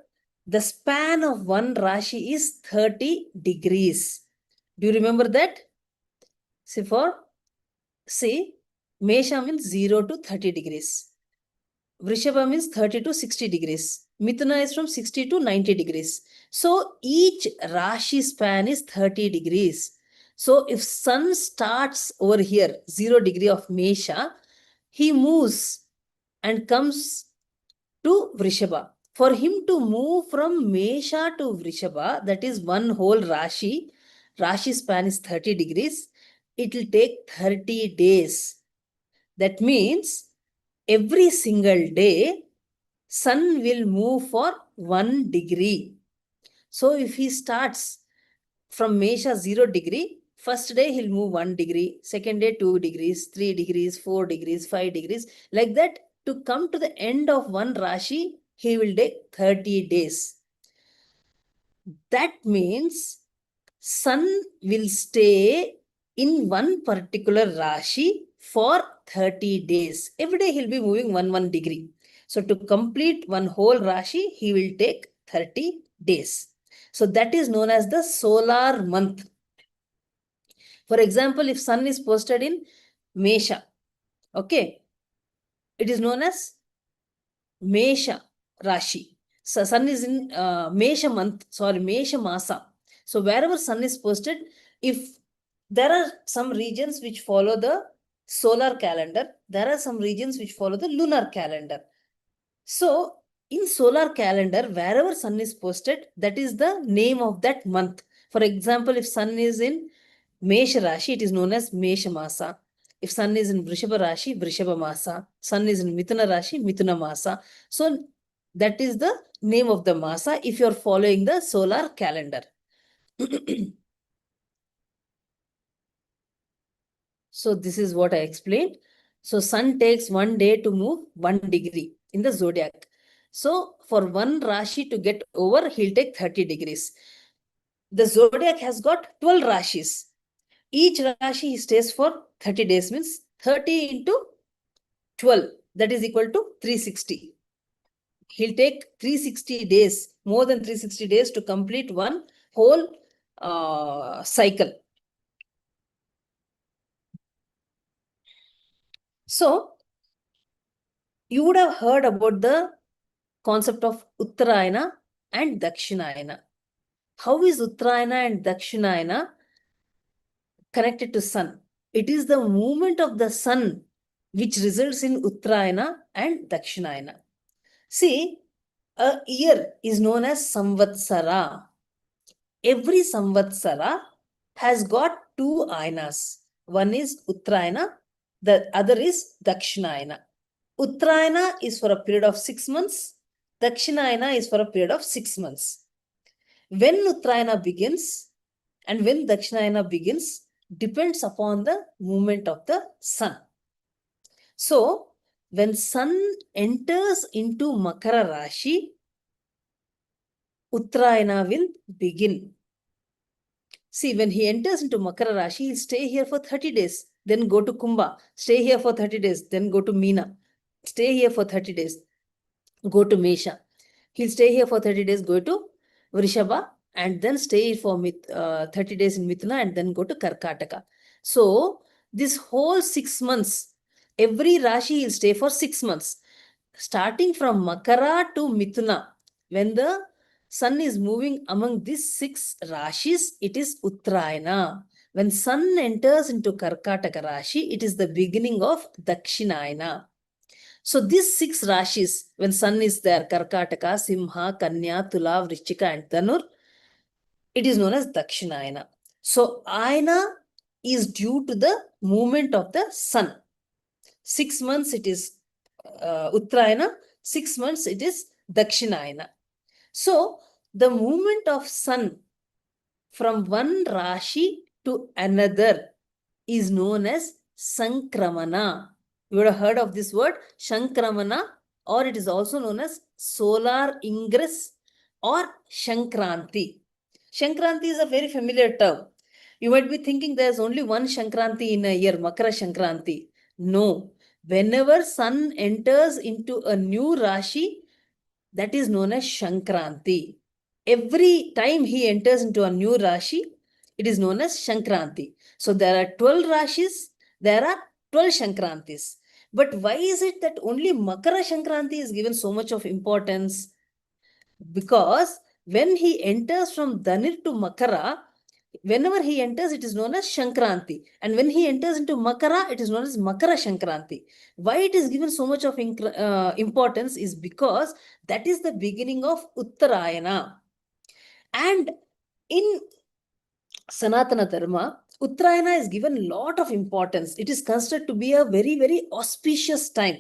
the span of one Rashi is 30 degrees. Do you remember that? See, Mesha means 0 to 30 degrees. Vrishabha means 30 to 60 degrees. Mithuna is from 60 to 90 degrees. So each Rashi span is 30 degrees. So if Sun starts over here, 0 degree of Mesha, he moves and comes to Vrishabha. For him to move from Mesha to Vrishabha, that is one whole Rashi, Rashi span is 30 degrees, it will take 30 days. That means every single day, Sun will move for 1 degree. So if he starts from Mesha 0 degree, first day he'll move 1 degree, second day 2 degrees, 3 degrees, 4 degrees, 5 degrees. Like that, to come to the end of one Rashi, he will take 30 days. That means Sun will stay in one particular Rashi for 30 days. Every day he'll be moving 1 degree. So to complete one whole Rashi, he will take 30 days. So that is known as the solar month. For example, if Sun is posted in Mesha, okay, it is known as Mesha Rashi. So Sun is in Mesha month, Mesha Masa. So wherever Sun is posted, if there are some regions which follow the solar calendar, there are some regions which follow the lunar calendar. So in solar calendar, wherever Sun is posted, that is the name of that month. For example, if Sun is in Mesha Rashi, it is known as Mesha Masa. If Sun is in Vrishabha Rashi, Vrishabha Masa. Sun is in Mithuna Rashi, Mithuna Masa. So that is the name of the Masa if you are following the solar calendar. So this is what I explained. So Sun takes 1 day to move 1 degree in the zodiac. So for one Rashi to get over, he'll take 30 degrees. The zodiac has got 12 Rashis. Each Rashi he stays for 30 days, means 30 into 12, that is equal to 360. He'll take 360 days, more than 360 days to complete one whole cycle. So, you would have heard about the concept of Uttarayana and Dakshinayana. How is Uttarayana and Dakshinayana connected to Sun? It is the movement of the Sun which results in Uttarayana and Dakshinayana. See, a year is known as Samvatsara. Every Samvatsara has got 2 ayanas. One is Uttarayana, the other is Dakshinayana. Uttarayana is for a period of 6 months. Dakshinayana is for a period of 6 months. When Uttarayana begins and when Dakshinayana begins depends upon the movement of the Sun. So, when Sun enters into Makara Rashi, Uttarayana will begin. See, when he enters into Makara Rashi, he'll stay here for 30 days, then go to Kumbha, stay here for 30 days, then go to Meena, stay here for 30 days, go to Mesha. He'll stay here for 30 days, go to Vrishabha, and then stay for 30 days in Mithuna, and then go to Karkataka. So, this whole 6 months, every Rashi will stay for 6 months. Starting from Makara to Mithuna, when the sun is moving among these 6 Rashis, it is Uttarayana. When sun enters into Karkataka Rashi, it is the beginning of Dakshinayana. So these 6 Rashis, when sun is there, Karkataka, Simha, Kanya, Tula, Vrichika and Dhanur, it is known as Dakshinayana. So Ayana is due to the movement of the sun. 6 months it is Uttarayana, 6 months it is Dakshinayana. So the movement of sun from one Rashi to another is known as Sankramana. You would have heard of this word, Shankramana, or it is also known as solar ingress or Shankranti. Shankranti is a very familiar term. You might be thinking there's only one Shankranti in a year, Makara Shankranti. No. Whenever sun enters into a new Rashi, that is known as Shankranti. Every time he enters into a new Rashi, it is known as Shankranti. So there are 12 Rashis, there are 12 Shankrantis. But why is it that only Makara Shankranti is given so much of importance? Because when he enters from Dhanir to Makara, whenever he enters, it is known as Shankranti. And when he enters into Makara, it is known as Makara Shankranti. Why it is given so much of importance is because that is the beginning of Uttarayana. And in Sanatana Dharma, Uttarayana is given a lot of importance. It is considered to be a very, very auspicious time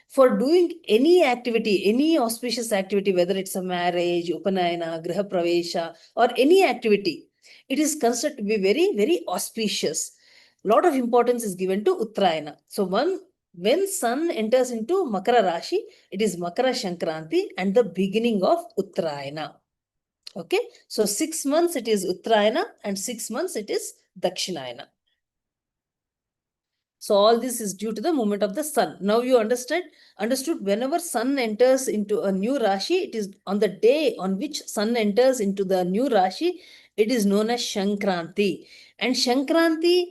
for doing any activity, any auspicious activity, whether it's a marriage, Upanayana, Griha Pravesha, or any activity. It is considered to be very, very auspicious. A lot of importance is given to Uttarayana. So when sun enters into Makara Rashi, it is Makara Shankranti and the beginning of Uttarayana. Okay, so 6 months it is Uttarayana and 6 months it is Dakshinayana. So all this is due to the movement of the sun. Now you understood whenever sun enters into a new Rashi, it is on the day on which sun enters into the new Rashi, it is known as Shankranti. And Shankranti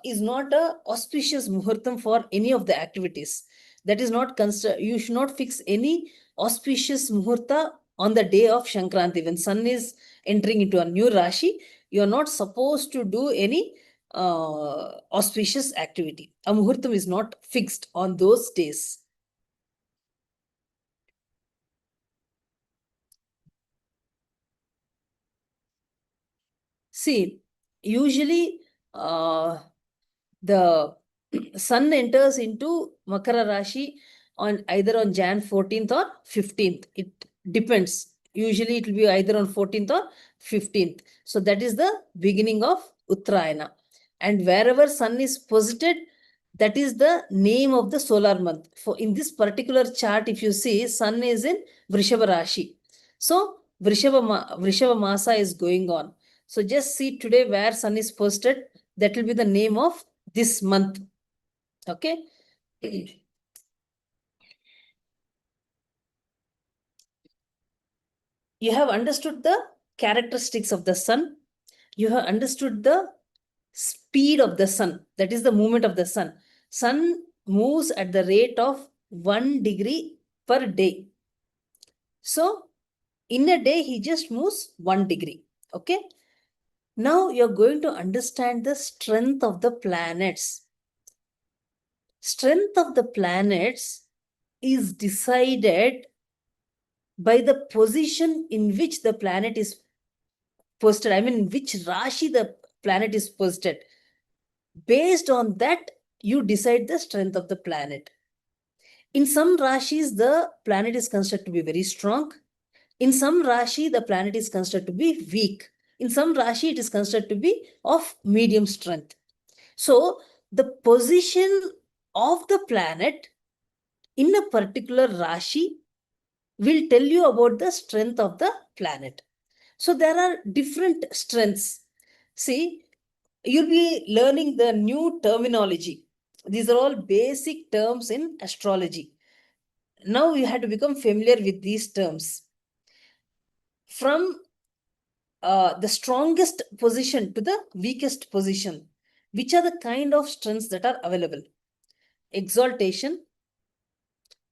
is not a auspicious muhurtam for any of the activities. That is not considered, you should not fix any auspicious muhurta on the day of Shankranti. When sun is entering into a new Rashi, you are not supposed to do any auspicious activity. A muhurtam is not fixed on those days. See, usually the sun enters into Makara Rashi on either on Jan 14th or 15th. It depends. Usually it will be either on 14th or 15th. So that is the beginning of Uttarayana. And wherever sun is posited, that is the name of the solar month. For in this particular chart, if you see, sun is in Vrishava Rashi. So Vrishava Masa is going on. So just see today where sun is posted, that will be the name of this month. Okay. You have understood the characteristics of the sun. You have understood the speed of the sun. That is the movement of the sun. Sun moves at the rate of 1 degree per day. So in a day, he just moves 1 degree. Okay. Now you're going to understand the strength of the planets. Strength of the planets is decided by the position in which the planet is posted. I mean, which Rashi the planet is posted. Based on that, you decide the strength of the planet. In some Rashis, the planet is considered to be very strong. In some Rashi, the planet is considered to be weak. In some Rashi, it is considered to be of medium strength. So, the position of the planet in a particular Rashi will tell you about the strength of the planet. So, there are different strengths. See, you'll be learning the new terminology. These are all basic terms in astrology. Now you have to become familiar with these terms. From the strongest position to the weakest position, which are the kind of strengths that are available? Exaltation.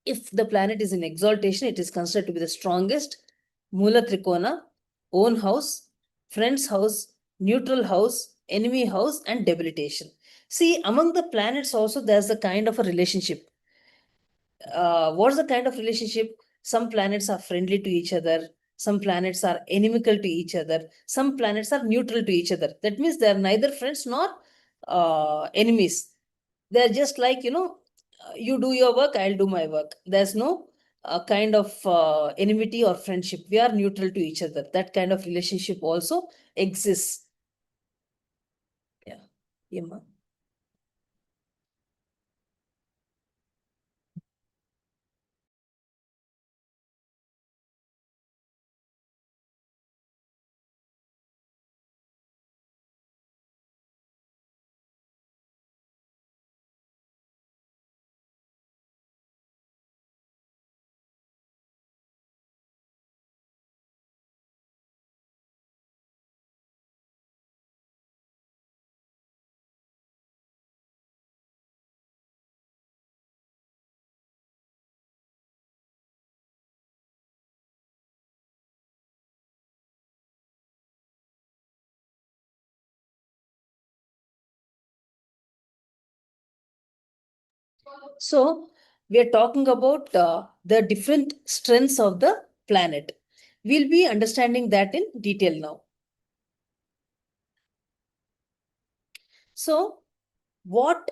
If the planet is in exaltation, it is considered to be the strongest. Mula Trikona, own house, friend's house, neutral house, enemy house, and debilitation. See, among the planets also, there's a kind of a relationship. What's the kind of relationship? Some planets are friendly to each other. Some planets are inimical to each other. Some planets are neutral to each other. That means they're neither friends nor enemies. They're just like, you do your work, I'll do my work. There's no kind of enmity or friendship. We are neutral to each other. That kind of relationship also exists. Yeah. Yeah, ma'am. So we are talking about the different strengths of the planet. We'll be understanding that in detail now. So what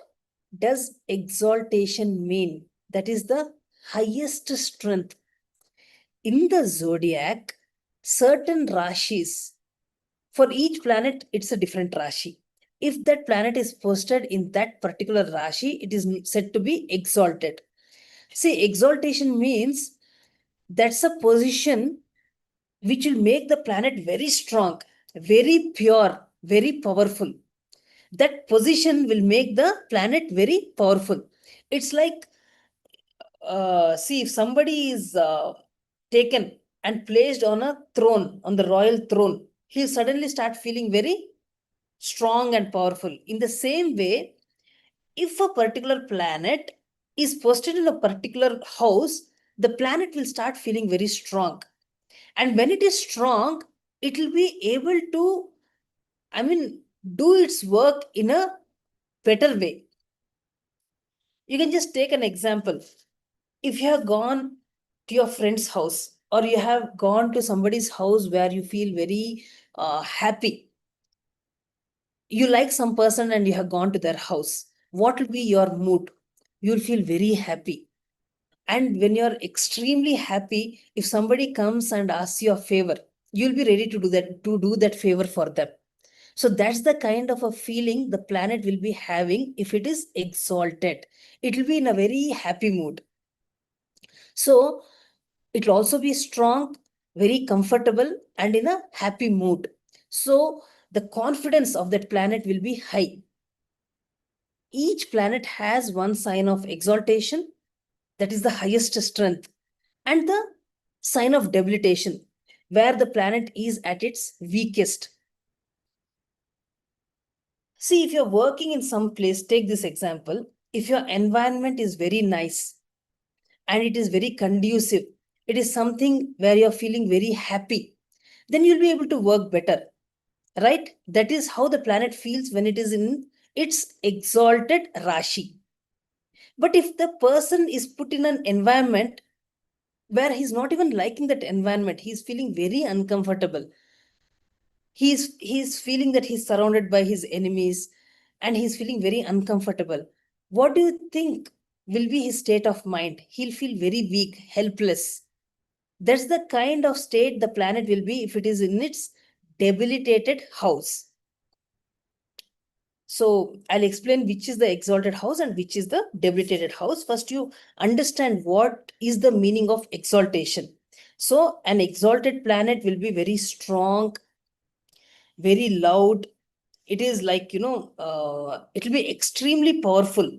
does exaltation mean? That is the highest strength. In the zodiac, certain rashis, for each planet, it's a different rashi. If that planet is posted in that particular rashi, it is said to be exalted. See, exaltation means that's a position which will make the planet very strong, very pure, very powerful. That position will make the planet very powerful. It's like, see, if somebody is taken and placed on a throne, on the royal throne, he'll suddenly start feeling very strong and powerful. In the same way, if a particular planet is posted in a particular house, the planet will start feeling very strong. And when it is strong, it will be able to, I mean, do its work in a better way. You can just take an example. If you have gone to your friend's house or you have gone to somebody's house where you feel very happy, you like some person and you have gone to their house, what will be your mood? You'll feel very happy. And when you're extremely happy, if somebody comes and asks you a favor, you'll be ready to do that favor for them. So that's the kind of a feeling the planet will be having if it is exalted. It will be in a very happy mood. So it will also be strong, very comfortable, and in a happy mood. So the confidence of that planet will be high. Each planet has one sign of exaltation, that is the highest strength, and the sign of debilitation, where the planet is at its weakest. See, if you're working in some place, take this example. If your environment is very nice and it is very conducive, it is something where you're feeling very happy, then you'll be able to work better, right? That is how the planet feels when it is in its exalted Rashi. But if the person is put in an environment where he's not even liking that environment, he's feeling very uncomfortable, he's feeling that he's surrounded by his enemies and he's feeling very uncomfortable, what do you think will be his state of mind? He'll feel very weak, helpless. That's the kind of state the planet will be if it is in its debilitated house. So I'll explain which is the exalted house and which is the debilitated house. First, you understand what is the meaning of exaltation. So an exalted planet will be very strong, very loud, it is like, it will be extremely powerful.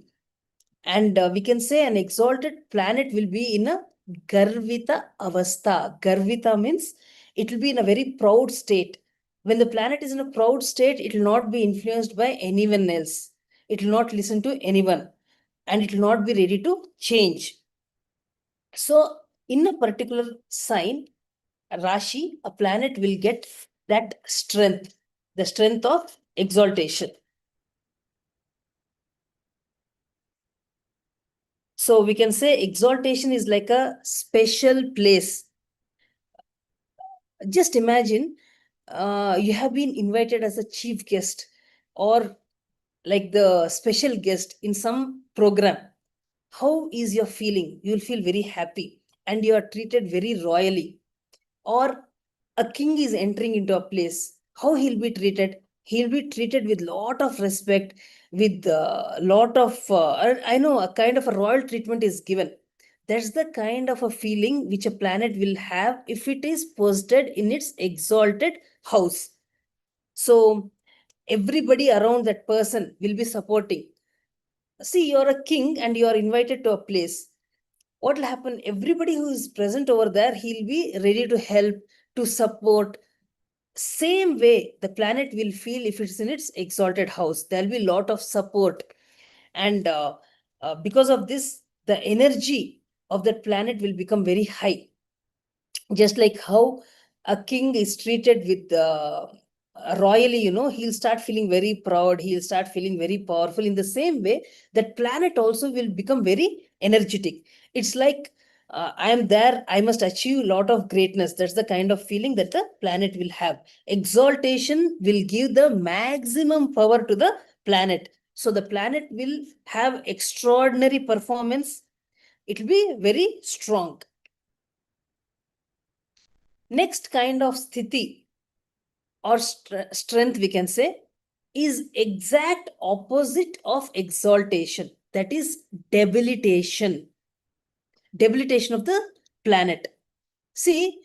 And we can say an exalted planet will be in a Garvita Avastha. Garvita means it will be in a very proud state. When the planet is in a proud state, it will not be influenced by anyone else. It will not listen to anyone, and it will not be ready to change. So, in a particular sign, Rashi, a planet will get that strength, the strength of exaltation. So we can say exaltation is like a special place. Just imagine you have been invited as a chief guest or like the special guest in some program. How is your feeling? You'll feel very happy and you are treated very royally. Or a king is entering into a place, how he'll be treated? He'll be treated with lot of respect, with a lot of I know a kind of a royal treatment is given. That's the kind of a feeling which a planet will have if it is posted in its exalted house. So everybody around that person will be supporting. See, you're a king and you are invited to a place. What will happen? Everybody who is present over there, he'll be ready to help, to support. Same way the planet will feel if it's in its exalted house. There'll be a lot of support. And because of this, the energy of that planet will become very high. Just like how a king is treated with royally, he'll start feeling very proud, he'll start feeling very powerful. In the same way, that planet also will become very energetic. It's like, I am there, I must achieve a lot of greatness. That's the kind of feeling that the planet will have. Exaltation will give the maximum power to the planet, so the planet will have extraordinary performance. It will be very strong. Next kind of sthiti or strength, we can say, is exact opposite of exaltation. That is debilitation. Debilitation of the planet. See,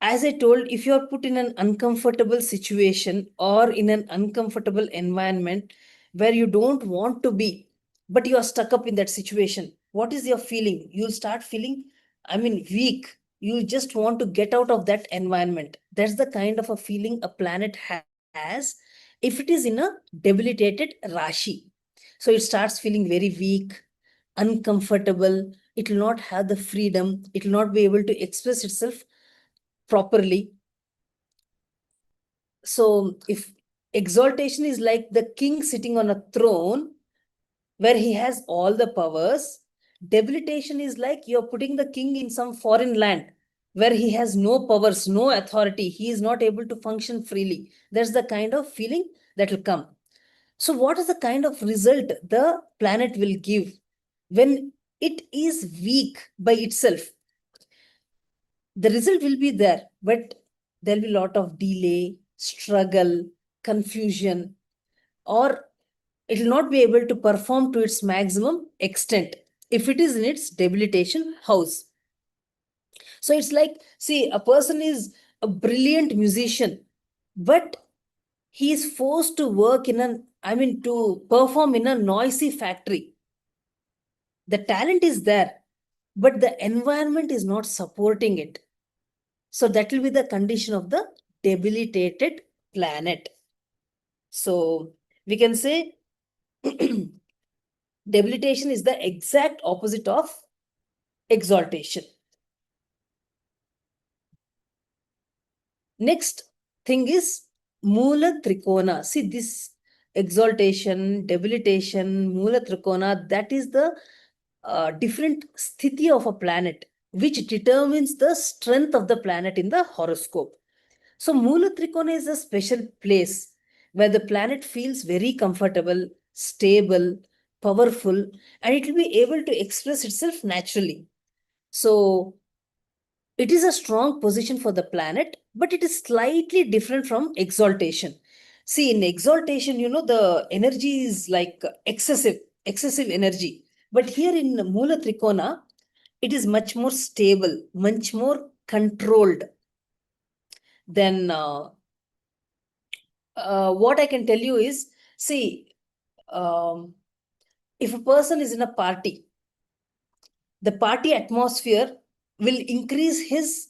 as I told, if you are put in an uncomfortable situation or in an uncomfortable environment where you don't want to be, but you are stuck up in that situation, what is your feeling? You'll start feeling, weak. You just want to get out of that environment. That's the kind of a feeling a planet has if it is in a debilitated Rashi. So it starts feeling very weak, uncomfortable. It will not have the freedom. It will not be able to express itself properly. So if exaltation is like the king sitting on a throne where he has all the powers, debilitation is like you're putting the king in some foreign land where he has no powers, no authority. He is not able to function freely. That's the kind of feeling that will come. So what is the kind of result the planet will give when it is weak by itself? The result will be there, but there'll be a lot of delay, struggle, confusion, or it will not be able to perform to its maximum extent if it is in its debilitation house. So it's like, see, a person is a brilliant musician, but he is forced to work to perform in a noisy factory. The talent is there, but the environment is not supporting it. So that will be the condition of the debilitated planet. So we can say debilitation is the exact opposite of exaltation. Next thing is Mula Trikona. See, this exaltation, debilitation, Mula Trikona, that is the different sthiti of a planet, which determines the strength of the planet in the horoscope. So Mula Trikona is a special place where the planet feels very comfortable, stable, powerful, and it will be able to express itself naturally. So it is a strong position for the planet, but it is slightly different from exaltation. See, in exaltation, the energy is like excessive energy. But here in Mula Trikona, it is much more stable, much more controlled than what I can tell you is, see, if a person is in a party, the party atmosphere will increase his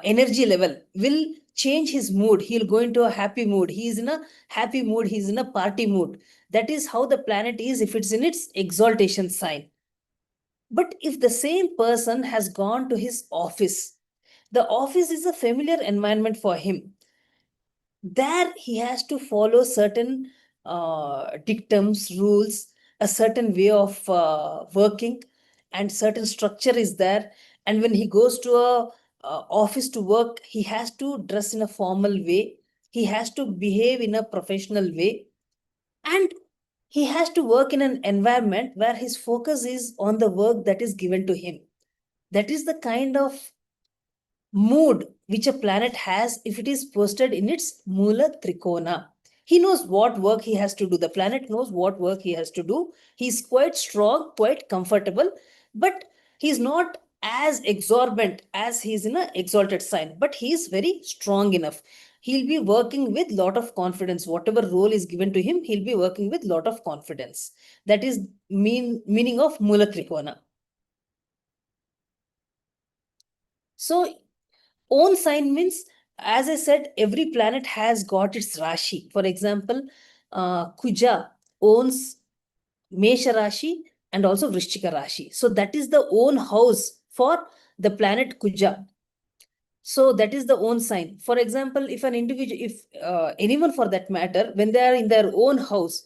energy level, will change his mood. He'll go into a happy mood. He is in a happy mood. He's in a party mood. That is how the planet is if it's in its exaltation sign. But if the same person has gone to his office, the office is a familiar environment for him. There he has to follow certain dictums, rules, a certain way of working, and certain structure is there. And when he goes to a office to work, he has to dress in a formal way. He has to behave in a professional way, and he has to work in an environment where his focus is on the work that is given to him. That is the kind of mood which a planet has if it is posted in its Mula Trikona. He knows what work he has to do. The planet knows what work he has to do. He's quite strong, quite comfortable, but he's not as exorbitant as he's in an exalted sign, but he's very strong enough. He'll be working with lot of confidence. Whatever role is given to him, he'll be working with lot of confidence. That is meaning of Mula Trikona. So own sign means, as I said, every planet has got its Rashi. For example, Kuja owns Mesha Rashi and also Vrishchika Rashi. So that is the own house for the planet Kuja. So that is the own sign. For example, if an individual, if anyone for that matter, when they are in their own house,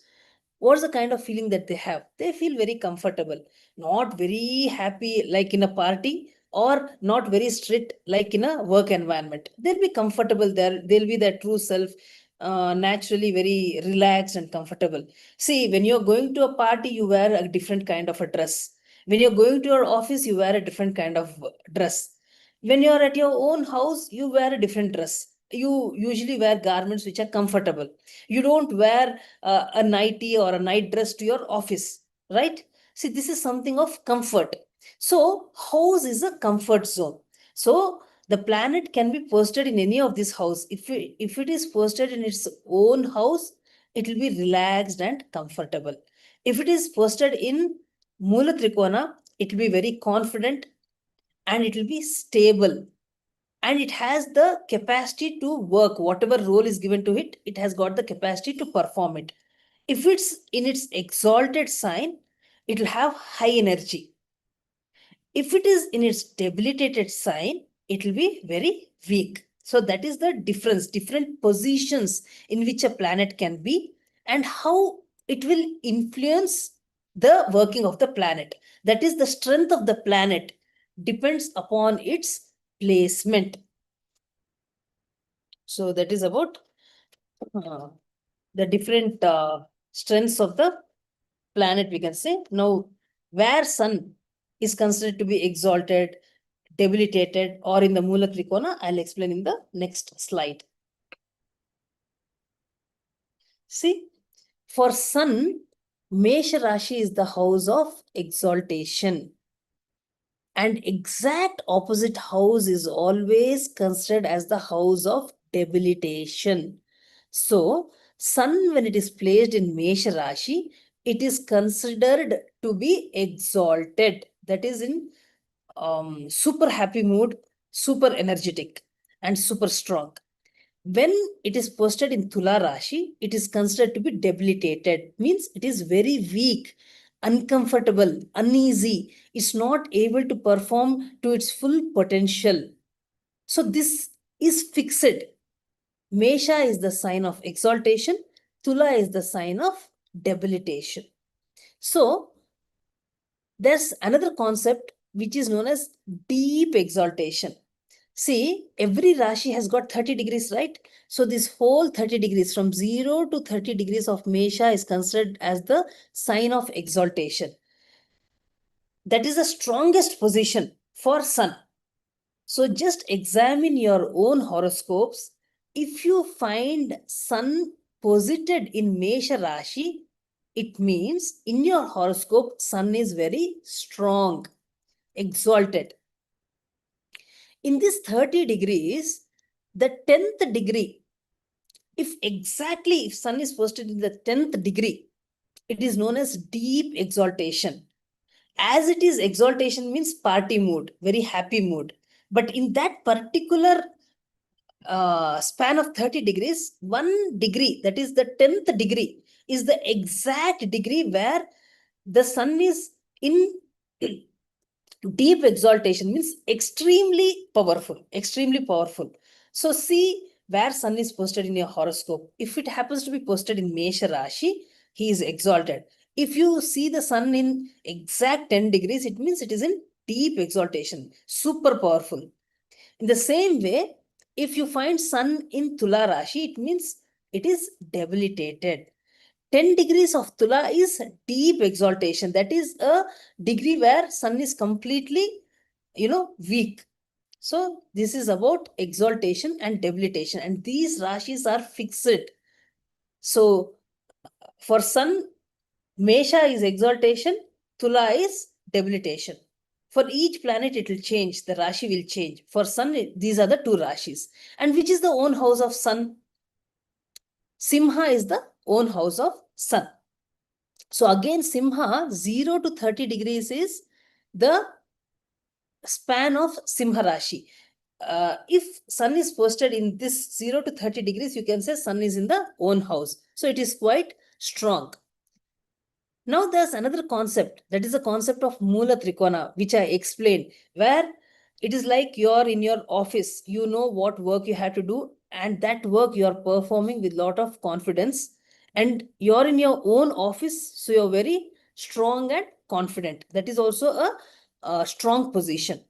what's the kind of feeling that they have? They feel very comfortable, not very happy like in a party, or not very strict like in a work environment. They'll be comfortable there. They'll be their true self, naturally very relaxed and comfortable. See, when you're going to a party, you wear a different kind of a dress. When you're going to your office, you wear a different kind of dress. When you're at your own house, you wear a different dress. You usually wear garments which are comfortable. You don't wear a nightie or a night dress to your office, right? See, this is something of comfort. So, house is a comfort zone. So, the planet can be posted in any of this house. If it is posted in its own house, it will be relaxed and comfortable. If it is posted in Mula Trikona, it will be very confident and it will be stable, and it has the capacity to work whatever role is given to it. It has got the capacity to perform it. If it's in its exalted sign, it will have high energy. If it is in its debilitated sign, it will be very weak. So that is the difference, different positions in which a planet can be, and how it will influence the working of the planet. That is, the strength of the planet depends upon its placement. So that is about uh, the different strengths of the planet, we can say. Now, where sun is considered to be exalted, debilitated, or in the Mula Trikona, I'll explain in the next slide. See, for sun, Mesha Rashi is the house of exaltation. And exact opposite house is always considered as the house of debilitation. So, sun, when it is placed in Mesha Rashi, it is considered to be exalted. That is in super happy mood, super energetic, and super strong. When it is posted in Tula Rashi, it is considered to be debilitated. Means it is very weak, uncomfortable, uneasy. It's not able to perform to its full potential. So this is fixed. Mesha is the sign of exaltation. Tula is the sign of debilitation. So there's another concept which is known as deep exaltation. See, every Rashi has got 30 degrees, right? So this whole 30 degrees, from 0 to 30 degrees of Mesha, is considered as the sign of exaltation. That is the strongest position for Sun. So just examine your own horoscopes. If you find Sun posited in Mesha Rashi, it means in your horoscope, Sun is very strong, exalted. In this 30 degrees, the 10th degree if sun is posted in the 10th degree, it is known as deep exaltation. As it is, exaltation means party mood, very happy mood. But in that particular span of 30 degrees, 1 degree, that is the 10th degree, is the exact degree where the sun is in deep exaltation, means extremely powerful. So see where sun is posted in your horoscope. If it happens to be posted in Mesha Rashi, he is exalted. If you see the sun in exact 10 degrees, it means it is in deep exaltation, super powerful. In the same way, if you find sun in Tula Rashi, it means it is debilitated. 10 degrees of Tula is deep exaltation. That is a degree where sun is completely, weak. So this is about exaltation and debilitation. And these Rashis are fixed. So for sun, Mesha is exaltation, Tula is debilitation. For each planet, it will change. The Rashi will change. For sun, these are the two Rashis. And which is the own house of sun? Simha is the own house of sun. So again, Simha, 0 to 30 degrees is the span of Simha Rashi. If sun is posted in this 0 to 30 degrees, you can say sun is in the own house. So it is quite strong. Now there's another concept, that is the concept of Mula Trikona, which I explained, where it is like you're in your office, you know what work you have to do, and that work you're performing with lot of confidence, and you're in your own office, so you're very strong and confident. That is also a strong position.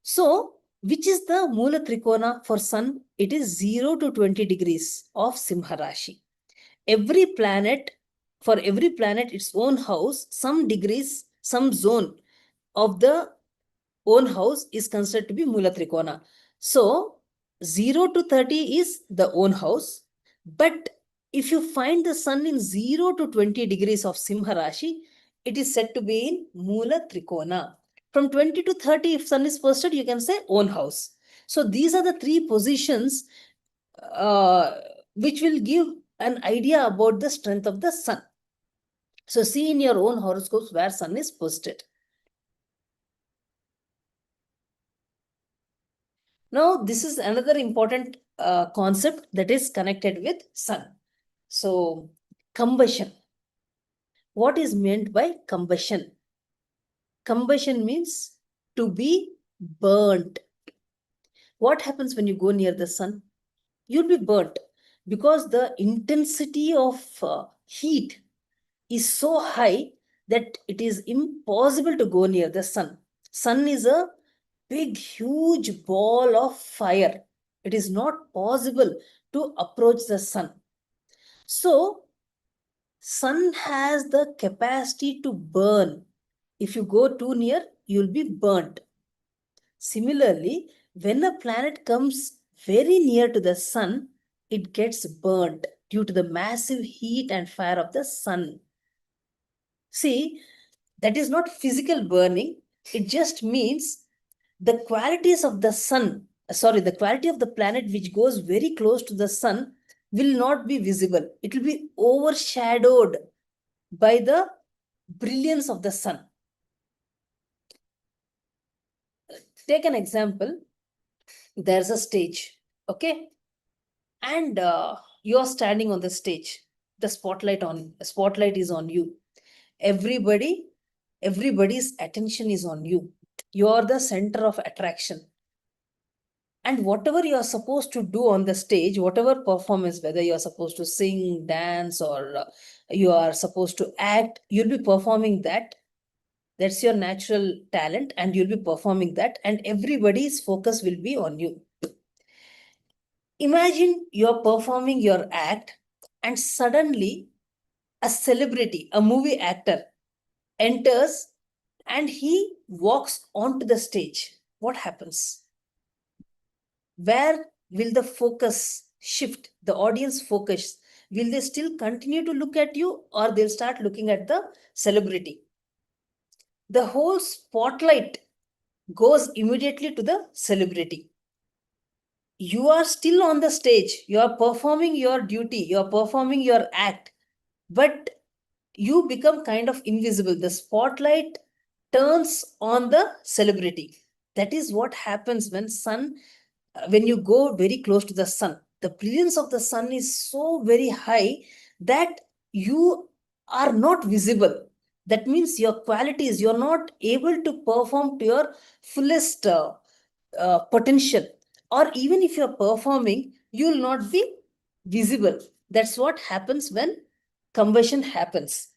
So, which is the Mula Trikona for sun? It is 0 to 20 degrees of Simha Rashi. For every planet, its own house, some degrees, some zone of the own house is considered to be Mula Trikona. So 0 to 30 is the own house. But if you find the sun in 0 to 20 degrees of Simha Rashi, it is said to be in Mula Trikona. From 20 to 30, if sun is posted, you can say own house. So these are the three positions which will give an idea about the strength of the sun. So see in your own horoscopes where sun is posted. Now, this is another important concept that is connected with sun. So, combustion. What is meant by combustion? Combustion means to be burnt. What happens when you go near the sun? You'll be burnt because the intensity of heat is so high that it is impossible to go near the sun. Sun is a big, huge ball of fire. It is not possible to approach the sun. So, sun has the capacity to burn. If you go too near, you'll be burnt. Similarly, when a planet comes very near to the sun, it gets burnt due to the massive heat and fire of the sun. See, that is not physical burning. It just means the qualities of the sun, the quality of the planet which goes very close to the sun will not be visible. It will be overshadowed by the brilliance of the sun. Take an example. There's a stage, okay? And you're standing on the stage. The spotlight is on you. Everybody's attention is on you. You're the center of attraction. And whatever you are supposed to do on the stage, whatever performance, whether you are supposed to sing, dance, or you are supposed to act, you'll be performing that. That's your natural talent, and you'll be performing that, and everybody's focus will be on you. Imagine you're performing your act, and suddenly a celebrity, a movie actor, enters and he walks onto the stage. What happens? Where will the focus shift, the audience focus? Will they still continue to look at you, or they'll start looking at the celebrity? The whole spotlight goes immediately to the celebrity. you are still on the stage, you are performing your duty, you are performing your act, but you become kind of invisible. The spotlight turns on the celebrity. That is what happens when when you go very close to the sun. The brilliance of the sun is so very high that you are not visible. That means your qualities, you're not able to perform to your fullest potential. Or even if you're performing, you will not be visible. That's what happens when combustion happens.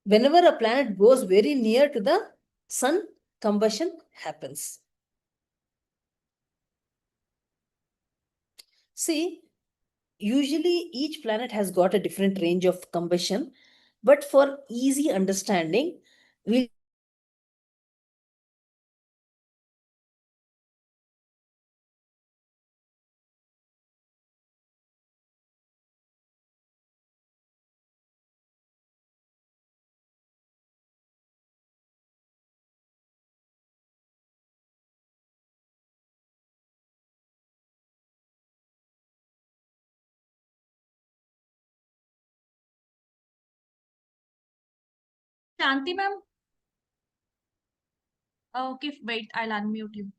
Whenever a planet goes very near to the sun, combustion happens. See, usually each planet has got a different range of combustion, but for easy understanding, we Shanti ma'am. Okay, wait, I'll unmute you.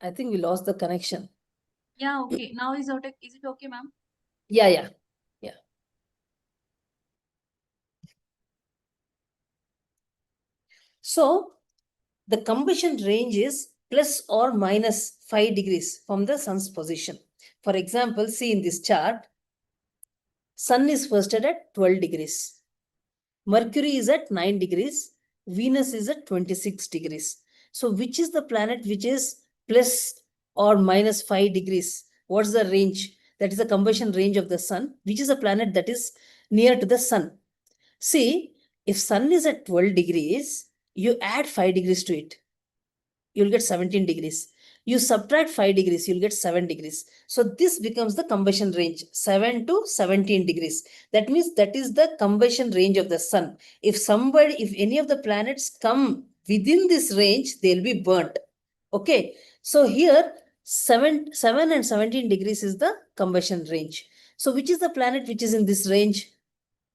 I think we lost the connection. Yeah, okay. Now is it okay, ma'am? Yeah. So the combustion range is plus or minus 5 degrees from the sun's position. For example, see in this chart, sun is posted at 12 degrees. Mercury is at 9 degrees. Venus is at 26 degrees. So which is the planet which is plus or minus 5 degrees? What's the range? That is the combustion range of the sun. Which is a planet that is near to the sun? See, if sun is at 12 degrees, you add 5 degrees to it, you'll get 17 degrees. You subtract 5 degrees, you'll get 7 degrees. So this becomes the combustion range, 7 to 17 degrees. That means that is the combustion range of the sun. If any of the planets come within this range, they'll be burnt. Okay. So here 7 and 17 degrees is the combustion range. So which is the planet which is in this range?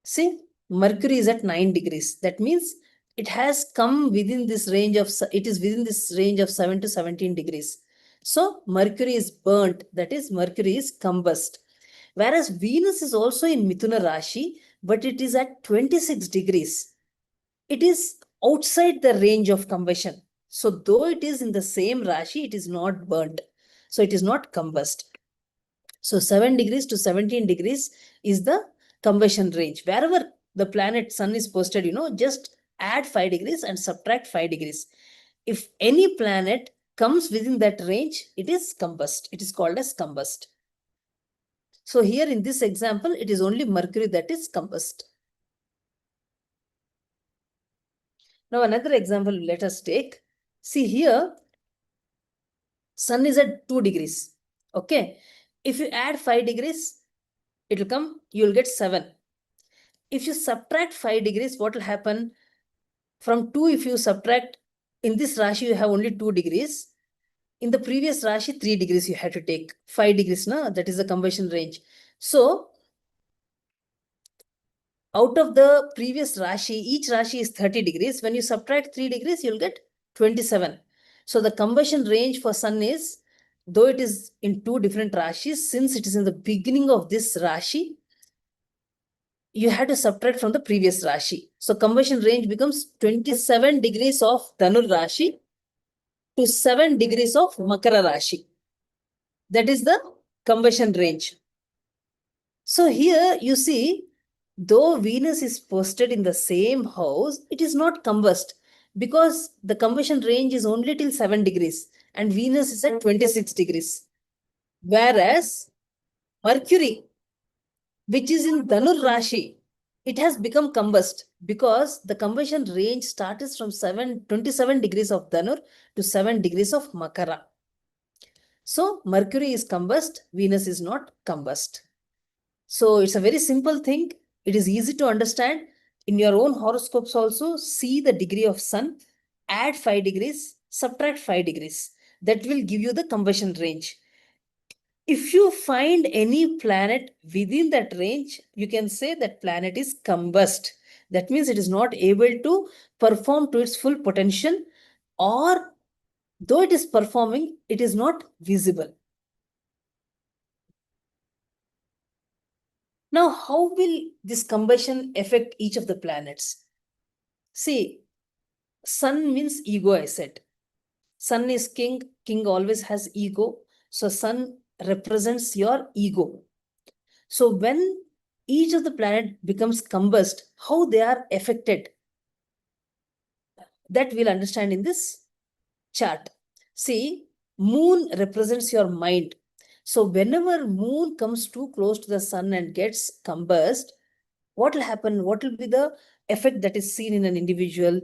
See, Mercury is at 9 degrees. That means it has come within this range of, it is within this range of 7 to 17 degrees. So Mercury is burnt, that is Mercury is combust. Whereas Venus is also in Mithuna Rashi, but it is at 26 degrees. It is outside the range of combustion. So though it is in the same Rashi, it is not burnt. So it is not combust. So 7 degrees to 17 degrees is the combustion range. Wherever the planet sun is posted, just add 5 degrees and subtract 5 degrees. If any planet comes within that range, it is combust. It is called as combust. So here in this example, it is only Mercury that is combust. Now another example let us take. See here, sun is at 2 degrees. Okay. If you add 5 degrees, it will come, you will get 7. If you subtract 5 degrees, what will happen? From 2, if you subtract, in this Rashi, you have only 2 degrees. In the previous Rashi, 3 degrees you had to take. 5 degrees, no? That is the combustion range. So, out of the previous Rashi, each Rashi is 30 degrees. When you subtract 3 degrees, you'll get 27. So, the combustion range for sun is, though it is in 2 different Rashis, since it is in the beginning of this Rashi, you had to subtract from the previous Rashi. So combustion range becomes 27 degrees of Dhanur Rashi to 7 degrees of Makara Rashi. That is the combustion range. So here you see, though Venus is posted in the same house, it is not combust because the combustion range is only till 7 degrees and Venus is at 26 degrees. Whereas Mercury, which is in Dhanur Rashi, it has become combust because the combustion range starts from 27 degrees of Dhanur to 7 degrees of Makara. So Mercury is combust, Venus is not combust. So it's a very simple thing. It is easy to understand. in your own horoscopes also, see the degree of sun, add 5 degrees, subtract 5 degrees. That will give you the combustion range. If you find any planet within that range, you can say that planet is combust. That means it is not able to perform to its full potential, or though it is performing, it is not visible. Now, how will this combustion affect each of the planets? See, sun means ego, I said. Sun is king, king always has ego. So sun represents your ego. So when each of the planet becomes combust, how they are affected, that we'll understand in this chart. See, moon represents your mind. So whenever moon comes too close to the sun and gets combust, what will happen? What will be the effect that is seen in an individual?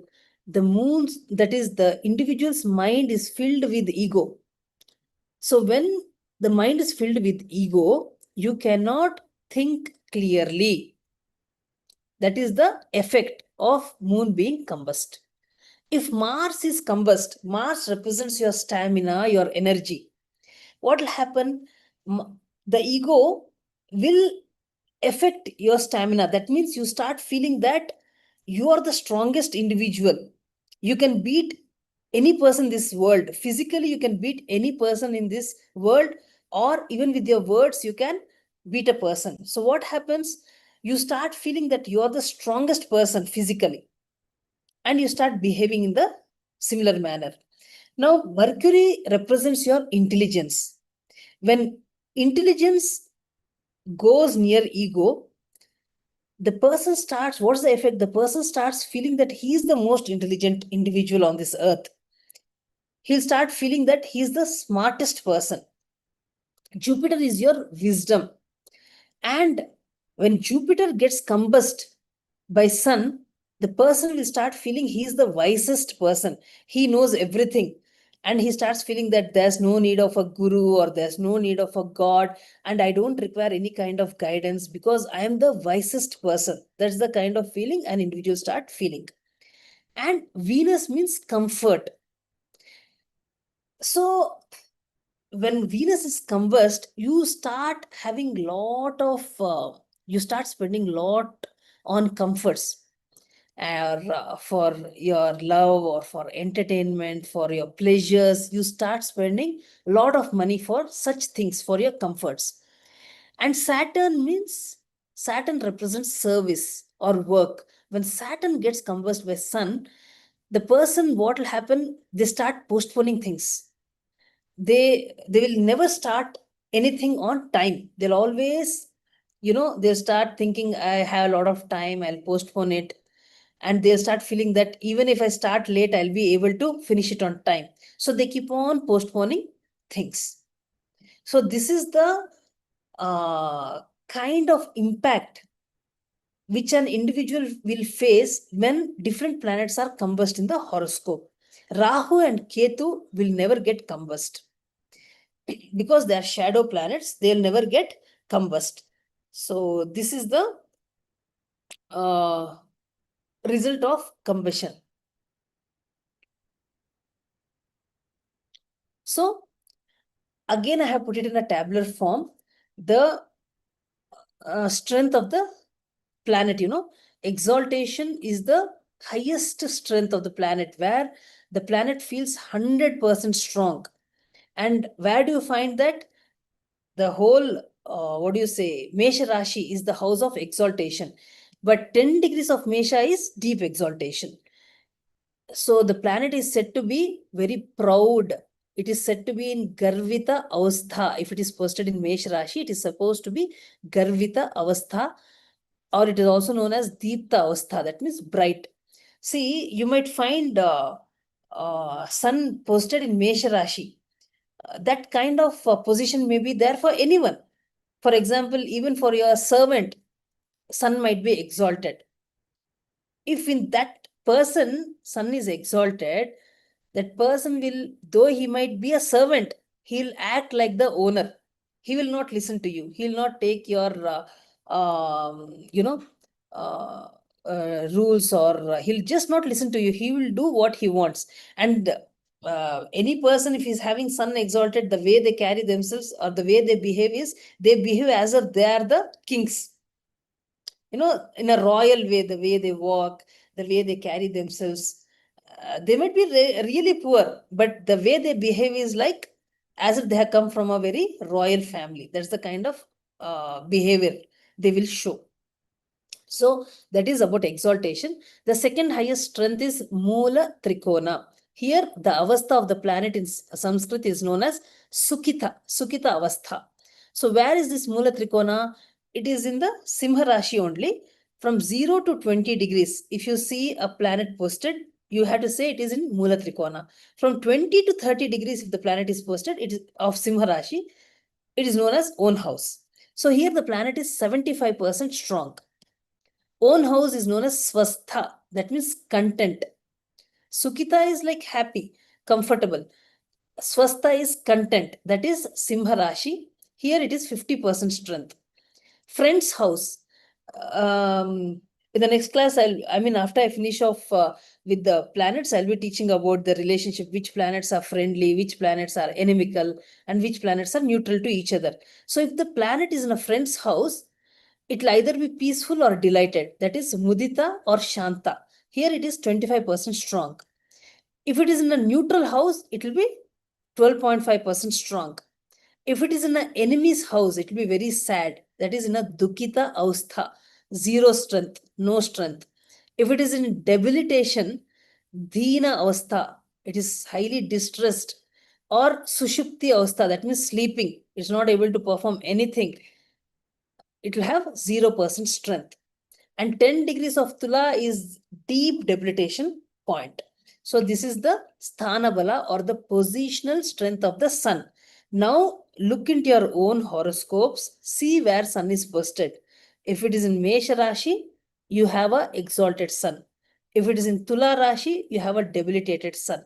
The moon's, that is, the individual's mind is filled with ego. So when the mind is filled with ego, you cannot think clearly. That is the effect of moon being combust. If Mars is combust, Mars represents your stamina, your energy. What will happen? The ego will affect your stamina. That means you start feeling that you are the strongest individual. You can beat any person in this world. Physically, you can beat any person in this world, or even with your words, you can beat a person. So, what happens? You start feeling that you are the strongest person physically, and you start behaving in the similar manner. Now, Mercury represents your intelligence. When intelligence goes near ego, the person starts, what's the effect? The person starts feeling that he is the most intelligent individual on this earth. He'll start feeling that he's the smartest person. Jupiter is your wisdom. And when Jupiter gets combust by sun, the person will start feeling he's the wisest person. He knows everything. And he starts feeling that there's no need of a guru, or there's no need of a god, and I don't require any kind of guidance because I am the wisest person. That's the kind of feeling an individual start feeling. And Venus means comfort. So when Venus is combust, you start having you start spending lot on comforts, for your love or for entertainment, for your pleasures. You start spending a lot of money for such things, for your comforts. And Saturn represents service or work. When Saturn gets combust by sun, the person, what will happen? They start postponing things. They will never start anything on time. They'll always, they'll start thinking, I have a lot of time, I'll postpone it. And they'll start feeling that even if I start late, I'll be able to finish it on time. So they keep on postponing things. So this is the kind of impact which an individual will face when different planets are combust in the horoscope. Rahu and Ketu will never get combust because they are shadow planets. They'll never get combust. So this is the result of combustion. So again, I have put it in a tabular form. The strength of the planet, exaltation is the highest strength of the planet, where the planet feels 100% strong. And where do you find that? The whole, what do you say, Mesha Rashi is the house of exaltation. But 10 degrees of Mesha is deep exaltation. So the planet is said to be very proud. It is said to be in Garvita Avastha. If it is posted in Mesh Rashi, it is supposed to be Garvita Avastha, or it is also known as Deepta Avastha. That means bright. See, you might find sun posted in Mesh Rashi. That kind of position may be there for anyone. For example, even for your servant, sun might be exalted. If in that person sun is exalted, that person will, though he might be a servant, he'll act like the owner. He will not listen to you. He'll not take your, uh, rules, or he'll just not listen to you. He will do what he wants. And any person, if he's having sun exalted, the way they carry themselves or the way they behave is, they behave as if they are the kings. In a royal way, the way they walk, the way they carry themselves. They might be really poor, but the way they behave is like as if they have come from a very royal family. That's the kind of behavior they will show. So that is about exaltation. The second highest strength is Mula Trikona. Here, the avastha of the planet in Sanskrit is known as Sukhita Avastha. So where is this Mula Trikona? It is in the Simha Rashi only, from 0 to 20 degrees. If you see a planet posted, you have to say it is in Mula Trikona. From 20 to 30 degrees, if the planet is posted, it is of Simha Rashi, it is known as own house. So here the planet is 75% strong. Own house is known as swastha, that means content. Sukhita is like happy, comfortable. Swastha is content, that is Simha Rashi. Here it is 50% strength. Friend's house. In the next class, after I finish off with the planets, I'll be teaching about the relationship, which planets are friendly, which planets are inimical, and which planets are neutral to each other. So if the planet is in a friend's house, it will either be peaceful or delighted. That is mudita or shanta. Here it is 25% strong. If it is in a neutral house, it will be 12.5% strong. If it is in an enemy's house, it will be very sad. That is in a dukita avastha, zero strength, no strength. If it is in debilitation, dheena avastha, it is highly distressed. Or sushupti avastha, that means sleeping. It's not able to perform anything. It will have 0% strength. And 10 degrees of Tula is deep debilitation point. So this is the Sthana Bala, or the positional strength of the sun. Now look into your own horoscopes, see where sun is posted. If it is in Mesha Rashi, you have a exalted sun. If it is in Tula Rashi, you have a debilitated sun.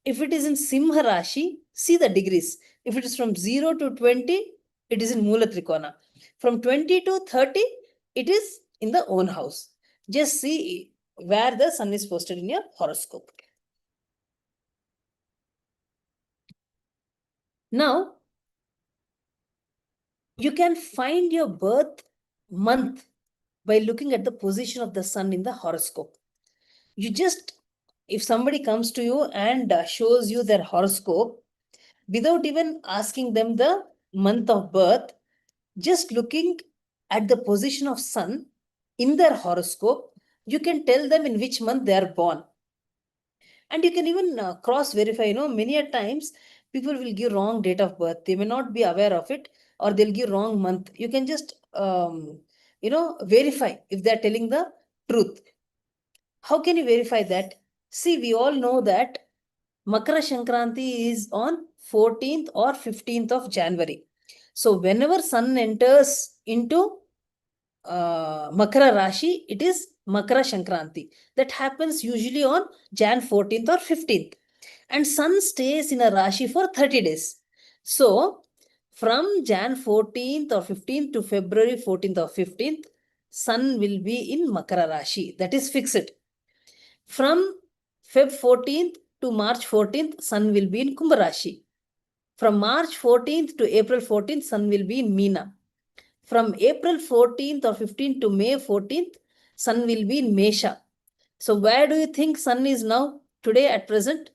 If it is in Simha Rashi, see the degrees. If it is from 0 to 20, it is in Mula Trikona. From 20 to 30, it is in the own house. Just see where the sun is posted in your horoscope. Now, you can find your birth month by looking at the position of the sun in the horoscope. You just, if somebody comes to you and shows you their horoscope, without even asking them the month of birth, just looking at the position of sun in their horoscope, you can tell them in which month they are born. And you can even cross verify. Many a times people will give wrong date of birth. They may not be aware of it, or they'll give wrong month. You can just verify if they're telling the truth. How can you verify that? See, we all know that Makara Sankranti is on 14th or 15th of January. So whenever sun enters into Makara Rashi, it is Makara Sankranti. That happens usually on Jan 14th or 15th. And sun stays in a Rashi for 30 days. So from Jan 14th or 15th to February 14th or 15th, sun will be in Makara Rashi. That is fixed. From Feb 14th to March 14th, sun will be in Kumbha Rashi. From March 14th to April 14th, sun will be in Meena. From April 14th or 15th to May 14th, sun will be in Mesha. So where do you think sun is now today at present?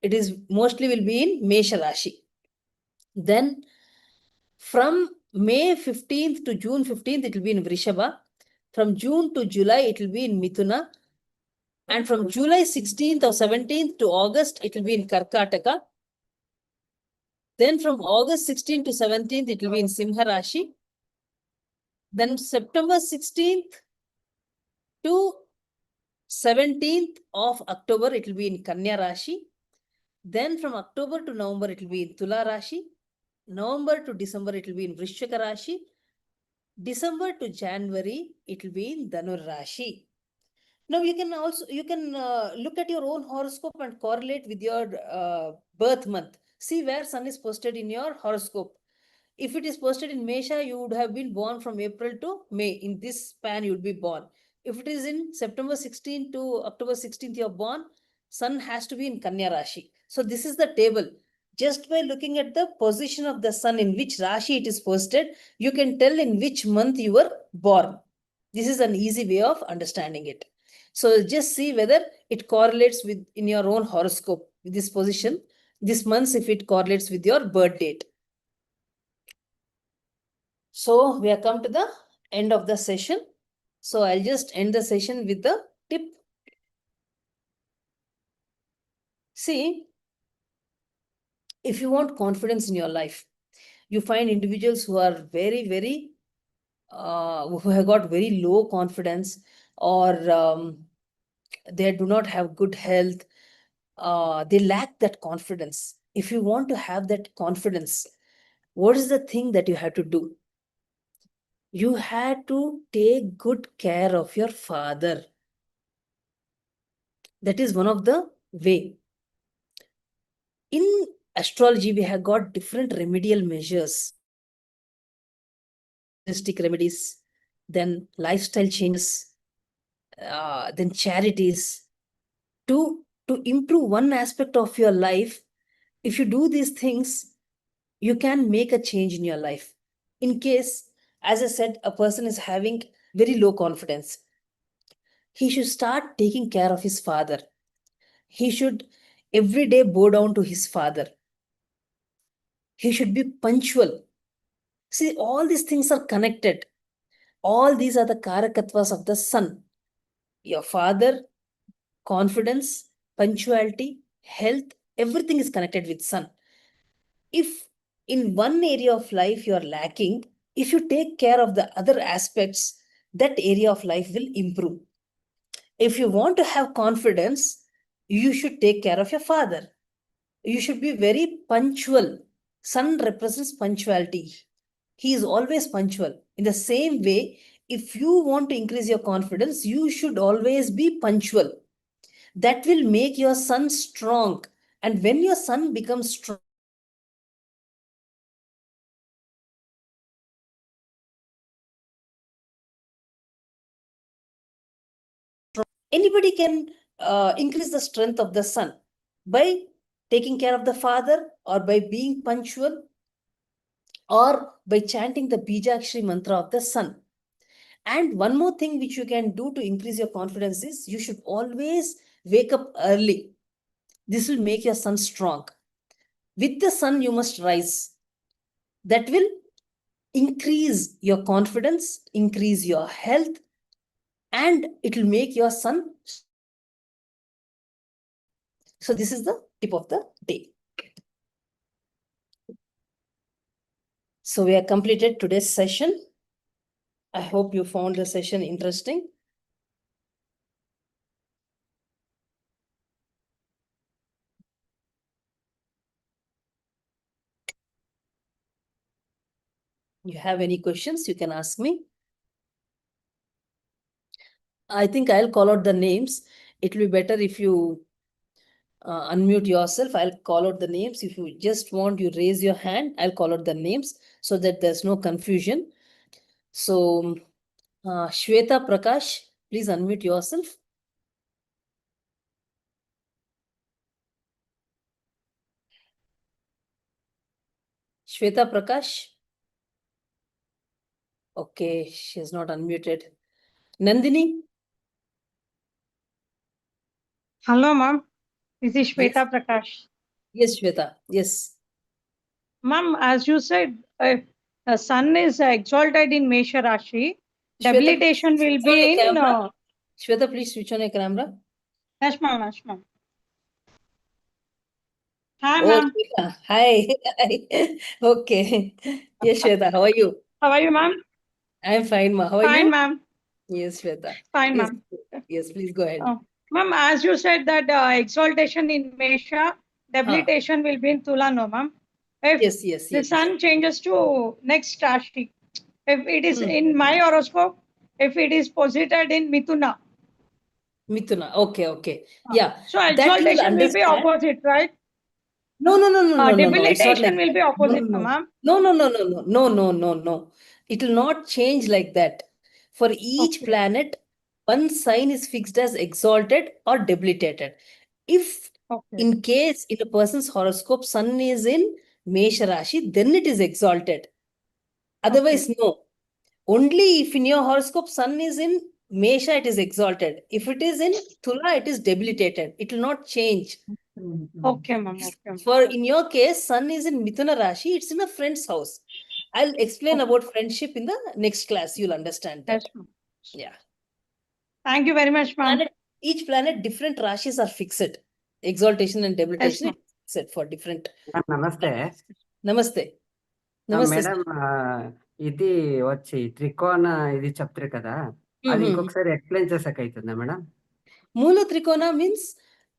It is mostly will be in Mesha Rashi. Then from May 15th to June 15th, it will be in Vrishabha. From June to July, it will be in Mithuna. And from July 16th or 17th to August, it will be in Karkataka. Then from August 16th to 17th, it will be in Simha Rashi. Then September 16th to 17th of October, it will be in Kanya Rashi. Then from October to November, it will be in Tula Rashi. November to December, it will be in Vrishchaka Rashi. December to January, it will be in Dhanur Rashi. Now you can look at your own horoscope and correlate with your birth month. See where sun is posted in your horoscope. If it is posted in Mesha, you would have been born from April to May. In this span, you would be born. If it is in September 16th to October 16th, you're born, sun has to be in Kanya Rashi. So this is the table. Just by looking at the position of the sun, in which Rashi it is posted, you can tell in which month you were born. This is an easy way of understanding it. So just see whether it correlates with in your own horoscope with this position, this month, if it correlates with your birth date. So we have come to the end of the session. So I'll just end the session with the tip. See, if you want confidence in your life, you find individuals who are very, who have got very low confidence, or they do not have good health. They lack that confidence. If you want to have that confidence, what is the thing that you have to do? You had to take good care of your father. That is one of the way. In astrology, we have got different remedial measures, remedies, then lifestyle changes, then charities. To improve one aspect of your life, if you do these things, you can make a change in your life. In case, as I said, a person is having very low confidence, he should start taking care of his father. He should every day bow down to his father. He should be punctual. See, all these things are connected. All these are the karakatvas of the sun. Your father, confidence, punctuality, health, everything is connected with sun. If in one area of life you are lacking, if you take care of the other aspects, that area of life will improve. If you want to have confidence, you should take care of your father. You should be very punctual. Sun represents punctuality. He is always punctual. In the same way, if you want to increase your confidence, you should always be punctual. That will make your sun strong. And when your sun becomes strong, anybody can increase the strength of the sun by taking care of the father, or by being punctual, or by chanting the Bijakshri mantra of the sun. And one more thing which you can do to increase your confidence is you should always wake up early. This will make your sun strong. With the sun, you must rise. That will increase your confidence, increase your health, and it will make your sun. So this is the tip of the day. So we have completed today's session. I hope you found the session interesting. You have any questions, you can ask me. I think I'll call out the names. It will be better if you unmute yourself. I'll call out the names. If you just want, you raise your hand. I'll call out the names so that there's no confusion. So, Shweta Prakash, please unmute yourself. Shweta Prakash. Okay, she is not unmuted. Nandini. Hello, ma'am. This is Yes. Shweta Prakash. Yes, Shweta. Yes. Ma'am, as you said, the sun is exalted in Mesha Rashi. Shweta, Debilitation will switch on be your in. camera. Shweta, please switch on your camera. Yes, ma'am. Yes, ma'am. Hi, Oh, ma'am. Shweta. Hi. Hi. Okay. Yes, Shweta. How are you? How are you, ma'am? I'm fine, ma. How are Fine, you? ma'am. Yes, Shweta. Fine, Yes. ma'am. Yes, please go ahead. Ma'am, as you said that exaltation in Mesha, debilitation will be in Tula, no, ma'am. If Yes. the sun changes to next Rashi, if it is Hmm. in my horoscope, if it is posited in Mithuna. Mithuna. Okay. Yeah. So That you will exaltation will be understand. opposite, right? No. It's not like Debilitation will that. be opposite, No. ma'am. No. It will not change like that. For each Okay. planet, one sign is fixed as exalted or debilitated. If Okay. in case in a person's horoscope, sun is in Mesha Rashi, then it is exalted. Otherwise, no. Only if in your horoscope, sun is in Mesha, it is exalted. If it is in Tula, it is debilitated. It will not change. Okay, ma'am. Okay, ma'am. For in your case, sun is in Mithuna Rashi, it's in a friend's house. I'll explain Okay. about friendship in the next class. You'll understand that. Yes, ma'am. Yeah. Thank you very much, ma'am. Each planet, different Rashis are fixed. Exaltation and debilitation ma'am. is fixed for different. నమస్తే Namaste. Namaste. Madam ఇది వచ్చి త్రికోణ ఇది చెప్తారు కదా అది ఇంకొకసారి explain చేసాక అవుతుందా madam Mula Trikona means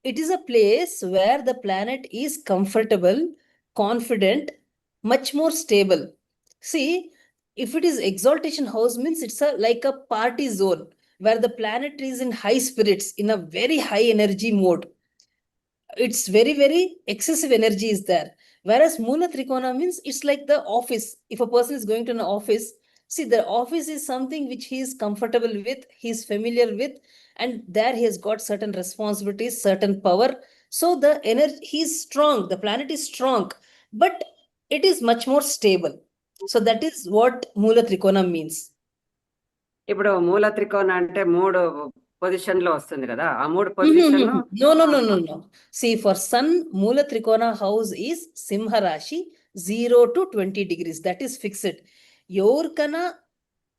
it is a place where the planet is comfortable, confident, much more stable. See, if it is exaltation house means it's like a party zone where the planet is in high spirits, in a very high energy mode. It's very, very excessive energy is there. Whereas Mula Trikona means it's like the office. If a person is going to an office, see, the office is something which he is comfortable with, he is familiar with, and there he has got certain responsibilities, certain power. So the energy, he is strong, the planet is strong, but it is much more stable. So that is what Mula Trikona means. ఇప్పుడు మూల త్రికోణ అంటే 3 position లో వస్తుంది కదా ఆ 3 position No. See, for sun, Mula Trikona house is Simha Rashi, 0 to 20 degrees. That is fixed. Yorkana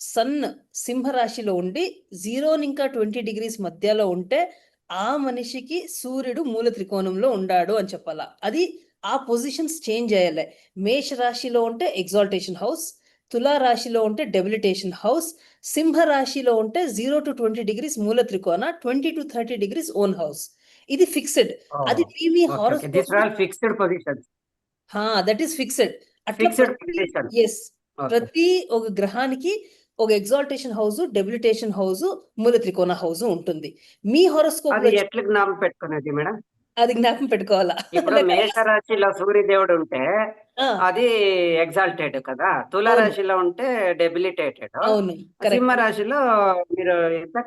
sun Simha Rashilo unde 0 ఇంకా 20 degrees మధ్యలో ఉంటే ఆ మనిషికి సూర్యుడు మూల త్రికోణంలో ఉండాడు అని చెప్పాలా. అది ఆ పొజిషన్స్ చేంజ్ అయ్యాలి. మేష రాశిలో ఉంటే ఎగ్జాల్టేషన్ హౌస్, తులా రాశిలో ఉంటే డెబిలిటేషన్ హౌస్, సింహ రాశిలో ఉంటే 0 to 20 degrees మూల త్రికోణ, 20 to 30 degrees ఓన్ హౌస్. ఇది ఫిక్స్డ్. అది మీ horoscope this are all fixed positions that is fixed. అట్లా ఫిక్స్డ్ పొజిషన్ ఎస్, ప్రతి ఒక గ్రహానికి ఒక ఎగ్జాల్టేషన్ హౌస్, డెబిలిటేషన్ హౌస్, మూల త్రికోణ హౌస్ ఉంటుంది. మీ హారోస్కోప్ అది ఎట్లా జ్ఞాపకం పెట్టుకునేది మేడం అది జ్ఞాపకం పెట్టుకోవాలా. ఇప్పుడు మేష రాశిలో సూర్యదేవుడు ఉంటే ఆ, అది ఎగ్జాల్టెడ్ కదా తుల అవును. రాశిలో ఉంటే డెబిలిటేటెడ్ అవును, సింహ కరెక్ట్. రాశిలో మీరు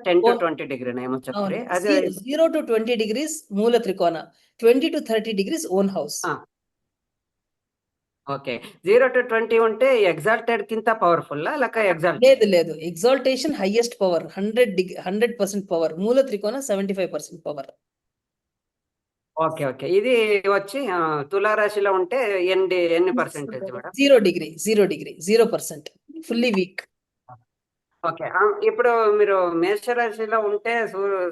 10 to 20 డిగ్రీ ఏమో చెప్పారు అది 0 to 20 degrees మూల త్రికోణ, 20 to 30 degrees own house. Okay 0 to 20 ఉంటే ఎగ్జాల్టెడ్ కింద పవర్ఫుల్ లేక ఎగ్జాల్టెడ్ లేదు, ఎగ్జాల్టేషన్ హైయెస్ట్ పవర్, 100% పవర్. మూల త్రికోణ 75% పవర్. ఓకే ఇది వచ్చి తులా రాశిలో ఉంటే ఎన్ని percentage madam 0 degree, 0%, fully week. Okay ఇప్పుడు మీరు మేష రాశిలో ఉంటే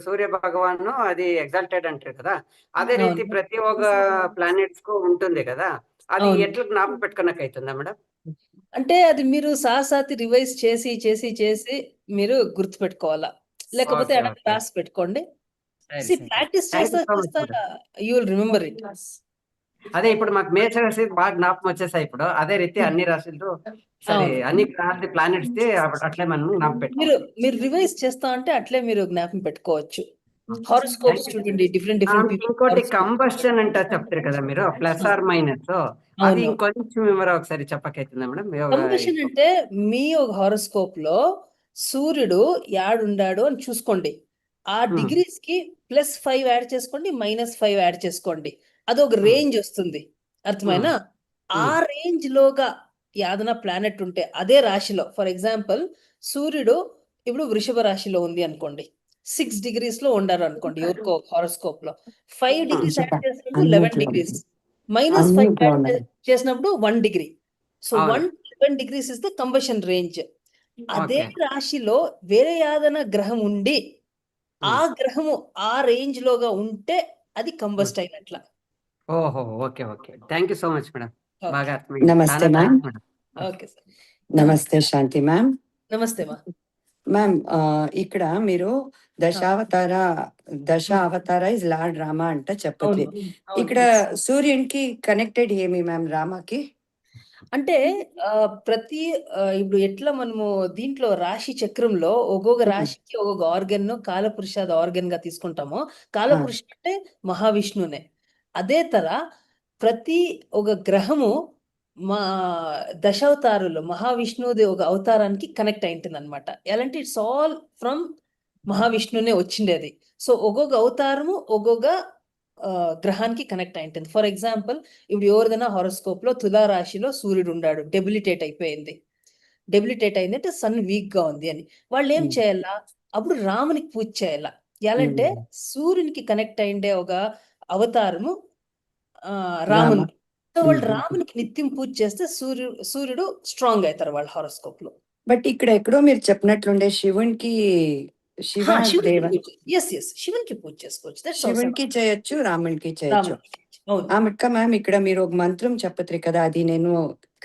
సూర్య భగవాన్ అది ఎగ్జాల్టెడ్ అంటారు కదా అదే రీతి ప్రతి ఒక్క ప్లానెట్స్ కు ఉంటుంది కదా అది అవును. ఎట్లా జ్ఞాపకం పెట్టుకున్నాక అవుతుందా మేడం అంటే అది మీరు సాతి రివైజ్ చేసి మీరు గుర్తు పెట్టుకోవాలా. లేకపోతే Okay, అక్కడ okay. రాసి పెట్టుకోండి. సరే. Practice Thank you so much, చేస్తా యూ విల్ రిమెంబర్ ఇట్. అదే ఇప్పుడు మాకు మేష రాశి బాగా జ్ఞాపకం వచ్చేసాయి ఇప్పుడు అదే రీతి అన్ని రాశులతో సరే అవును. అన్ని ప్లానెట్స్ ది అట్లే మనం జ్ఞాపకం పెట్టుకోవాలి మీరు రివైజ్ చేస్తా అంటే అట్లే మీరు జ్ఞాపకం పెట్టుకోవచ్చు. హారోస్కోప్స్ చూడండి, డిఫరెంట్ ఇంకోటి కంబస్షన్ అంటే చెప్తారు కదా మీరు ప్లస్ ఆర్ మైనస్ అది అవును. ఇంకొంచెం వివర ఒకసారి చెప్పకైతుందా మేడం కంబషన్ అంటే మీ ఒక హారోస్కోప్ లో సూర్యుడు యాడుండాడు అని చూసుకోండి. ఆ డిగ్రీస్ కి +5 యాడ్ చేసుకోండి, -5 యాడ్ చేసుకోండి. అదొక రేంజ్ వస్తుంది. అర్థమైనా? ఆ రేంజ్ లోగా యాదన ప్లానెట్ ఉంటే అదే రాశిలో, ఫర్ ఎగ్జాంపుల్ సూర్యుడు ఇప్పుడు వృషభ రాశిలో ఉంది అనుకోండి, 6 degrees లో ఉండారు అనుకోండి ఎవరికో హారోస్కోప్ లో. 5 degrees యాడ్ చేసినప్పుడు 11 degrees, -5 యాడ్ చేసినప్పుడు 1 degree. So 11 degrees is the combustion range. అదే రాశిలో వేరే ఏదైనా గ్రహం ఉండి ఆ గ్రహము ఆ రేంజ్ లోగా ఉంటే అది కంబస్ట్ అయినట్ల. ఓహో okay thank you so much madam బాగా అర్థమైంది. నమస్తే చాలా మ్యామ్. Madam okay sir. నమస్తే శాంతి మ్యామ్. నమస్తే మా. మ్యామ్ ఇక్కడ మీరు దశ అవతార ఇస్ లార్డ్ రామ అంట చెప్పండి. ఇక్కడ సూర్యునికి కనెక్టెడ్ ఏమి మ్యామ్ రామకి? అంటే ప్రతి ఇప్పుడు ఎట్లా మనము దీంట్లో రాశి చక్రంలో ఒక్కొక్క రాశికి ఒక్కొక్క ఆర్గన్, కాలపురుషాద ఆర్గన్ గా తీసుకుంటామో, కాలపురుష అంటే మహావిష్ణునే. అదే తర ప్రతి ఒక గ్రహము మా దశావతారులు మహావిష్ణువుది ఒక అవతారానికి కనెక్ట్ అయింటుంది అనమాట. ఎలాంటి ఇట్స్ ఆల్ ఫ్రమ్ మహావిష్ణువునే వచ్చిండేది. సో ఒక్కొక్క అవతారము ఒక్కొక్క గ్రహానికి కనెక్ట్ అయి ఉంటుంది. ఫర్ ఎగ్జాంపుల్ ఇప్పుడు ఎవరిదైనా హారోస్కోప్ లో తులారాశిలో సూర్యుడు ఉన్నాడు, డెబిలిటేట్ అయిపోయింది. డెబిలిటేట్ అయిందంటే సన్ వీక్ గా ఉంది అని వాళ్ళు ఏం చేయాలా? అప్పుడు రామునికి పూజ చేయాలా. ఎలాంటే సూర్యునికి కనెక్ట్ అయిండే ఒక అవతారము రాముని. సో వాళ్ళు రామునికి నిత్యం పూజ చేస్తే సూర్యుడు స్ట్రాంగ్ అవుతారు వాళ్ళ హారోస్కోప్ లో. బట్ ఇక్కడ ఎక్కడో మీరు చెప్పినట్లుండే శివునికి శివునికి పూజ చేసుకోవచ్చు. శివునికి చేయొచ్చు, రామునికి చేయొచ్చు. అవును. ఆమెక్క మ్యామ్ ఇక్కడ మీరు ఒక మంత్రం చెప్పత్రి కదా, అది నేను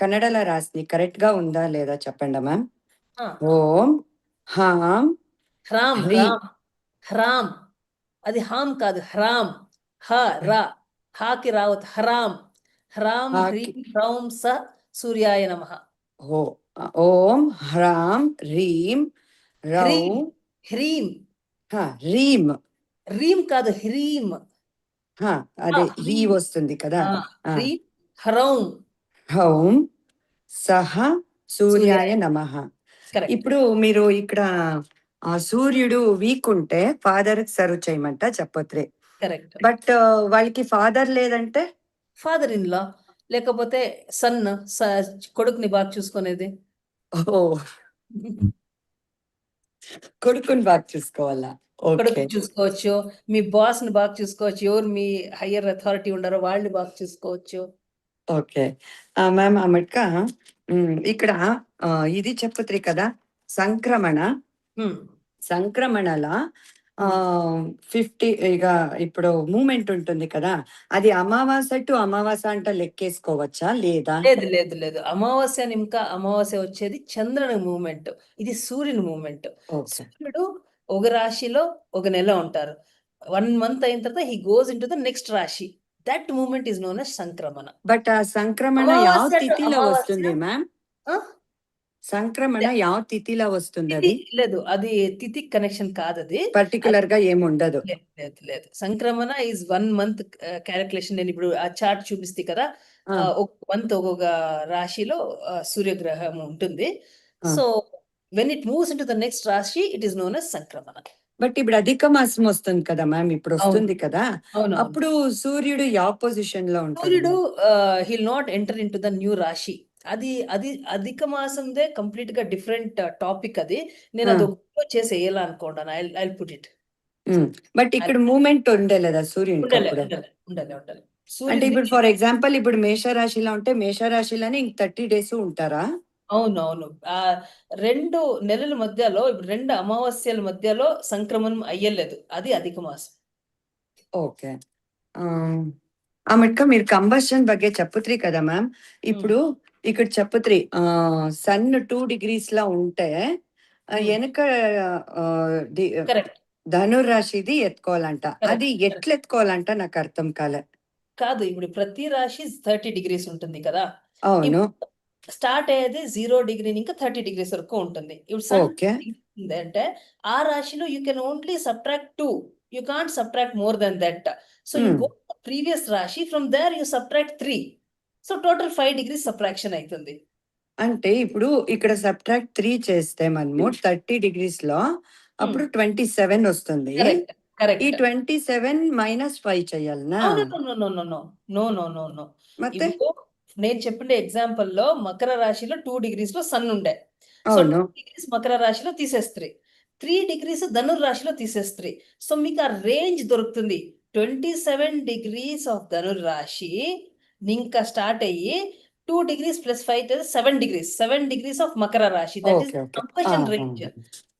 కన్నడలో రాసింది కరెక్ట్ గా ఉందా లేదా చెప్పండి మ్యామ్. ఓం హాం హ్రామ్ హ్రీ. రామ్ హ్రామ్, అది హామ్ కాదు, హ్రామ్. హ రా, హాకి రావత్, హ్రామ్. హ్రామ్ హ్రీం హ్రౌం స సూర్యాయ నమః. ఓం హ్రాం హ్రీం రౌం హ్రీం. హ్రీం. రీం కాదు, హ్రీం. అదే హీ వస్తుంది కదా. హ్రీం హ్రౌం హౌం సహ సూర్యాయ నమః. కరెక్ట్. ఇప్పుడు మీరు ఇక్కడ సూర్యుడు వీక్ ఉంటే ఫాదర్ సర్వ్ చేయమంట చెప్పొత్రే. కరెక్ట్. బట్ వాళ్ళకి ఫాదర్ లేదంటే ఫాదర్ ఇన్ లా, లేకపోతే సన్, కొడుకుని బాగా చూసుకునేది. కొడుకుని బాగా చూసుకోవాలా. కొడుకు చూసుకోవచ్చు, మీ బాస్ ని బాగా చూసుకోవచ్చు, ఎవరు మీ హయ్యర్ అథారిటీ ఉండారో వాళ్ళని బాగా చూసుకోవచ్చు. ఓకే మ్యామ్ అమ్మక్క ఇక్కడ ఇది చెప్పత్రి కదా సంక్రమణల 50 ఇక ఇప్పుడు మూమెంట్ ఉంటుంది కదా, అది అమావాస్య టు అమావాస్య అంట లెక్కేసుకోవచ్చా లేదా? లేదు. అమావాస్య నింకా అమావాస్య వచ్చేది చంద్రుని మూమెంట్, ఇది సూర్యుని మూమెంట్. సూర్యుడు ఒక రాశిలో ఒక నెల ఉంటారు. 1 month అయిన తర్వాత he goes into the next రాశి. That moment is known as సంక్రమణ. బట్ ఆ సంక్రమణ ಯಾವ తిథిలో వస్తుంది మ్యామ్? సంక్రమణ ಯಾವ తిథిలో వస్తుంది? అది లేదు, అది తిథి కనెక్షన్ కాదు, అది పర్టికులర్ గా ఏమి ఉండదు. లేదు. సంక్రమణ ఈజ్ 1 month క్యాలిక్యులేషన్. నేను ఇప్పుడు ఆ చార్ట్ చూపిస్తే కదా, ఒక మంత్ ఒక్కొక్క రాశిలో సూర్యగ్రహం ఉంటుంది. So when it moves in to the next రాశి ఇట్ ఈస్ నోన్ as సంక్రమణ. బట్ ఇప్పుడు అధిక మాసం వస్తుంది కదా మ్యామ్, ఇప్పుడు వస్తుంది కదా, అప్పుడు సూర్యుడు ಯಾವ పొజిషన్ లో ఉంటాడు? సూర్యుడు he'll not enter into the new రాశి. అది అధిక మాసందే కంప్లీట్ గా డిఫరెంట్ టాపిక్. అది నేను అది ఒక చేసి వేయాలి అనుకుంటాను. I'll put it. బట్ ఇక్కడ మూమెంట్ ఉండలేదా సూర్యునికి? ఉండాలి. అంటే ఇప్పుడు ఫర్ ఎగ్జాంపుల్ ఇప్పుడు మేషరాశిలో ఉంటే మేషరాశిలోనే ఇంక 30 days ఉంటారా? అవును. 2 నెలల మధ్యలో, ఇప్పుడు 2 అమావాస్యల మధ్యలో సంక్రమణం అయ్యలేదు, అది అధిక మాసం. ఓకే ఆమెక్క మీరు కంబషన్ ಬಗ್ಗೆ చెప్పుత్రి కదా మ్యామ్. ఇప్పుడు ఇక్కడ చెప్పుత్రి సన్ 2 degrees లా ఉంటే వెనక ధనురాశిది ఎత్తుకోవాలంట. అది ఎట్లా ఎత్తుకోవాలంట నాకు అర్థం కాలే. కాదు, ఇప్పుడు ప్రతి రాశి 30 degrees ఉంటుంది కదా. అవును. స్టార్ట్ అయ్యేది 0 degree ఇంకా 30 degrees వరకు ఉంటుంది. ఇప్పుడు అంటే ఆ రాశిలో you can only subtract 2, you can't subtract more than that. So you go previous రాశి, from there you subtract 3. So total 5 degrees subtraction అవుతుంది. అంటే ఇప్పుడు ఇక్కడ సబ్ట్రాక్ట్ 3 చేస్తే మనము 30 degrees లో అప్పుడు 27 వస్తుంది. ఈ 27 -5 చేయాలనా? నో. ಮತ್ತೆ నేను చెప్పిన ఎగ్జాంపుల్ లో మకర రాశిలో 2 degrees లో సన్ ఉండే. సో 2 degrees మకర రాశిలో తీసేస్తారు, 3 degrees ధనుర్ రాశిలో తీసేస్తారు. సో మీకు ఆ రేంజ్ దొరుకుతుంది. 27 degrees ఆఫ్ ధనుర్ రాశి ఇంకా స్టార్ట్ అయ్యి 2 degrees + 5 7 degrees. 7 degrees of Makar రాశి, దట్ ఈస్ కంబషన్ రేంజ్.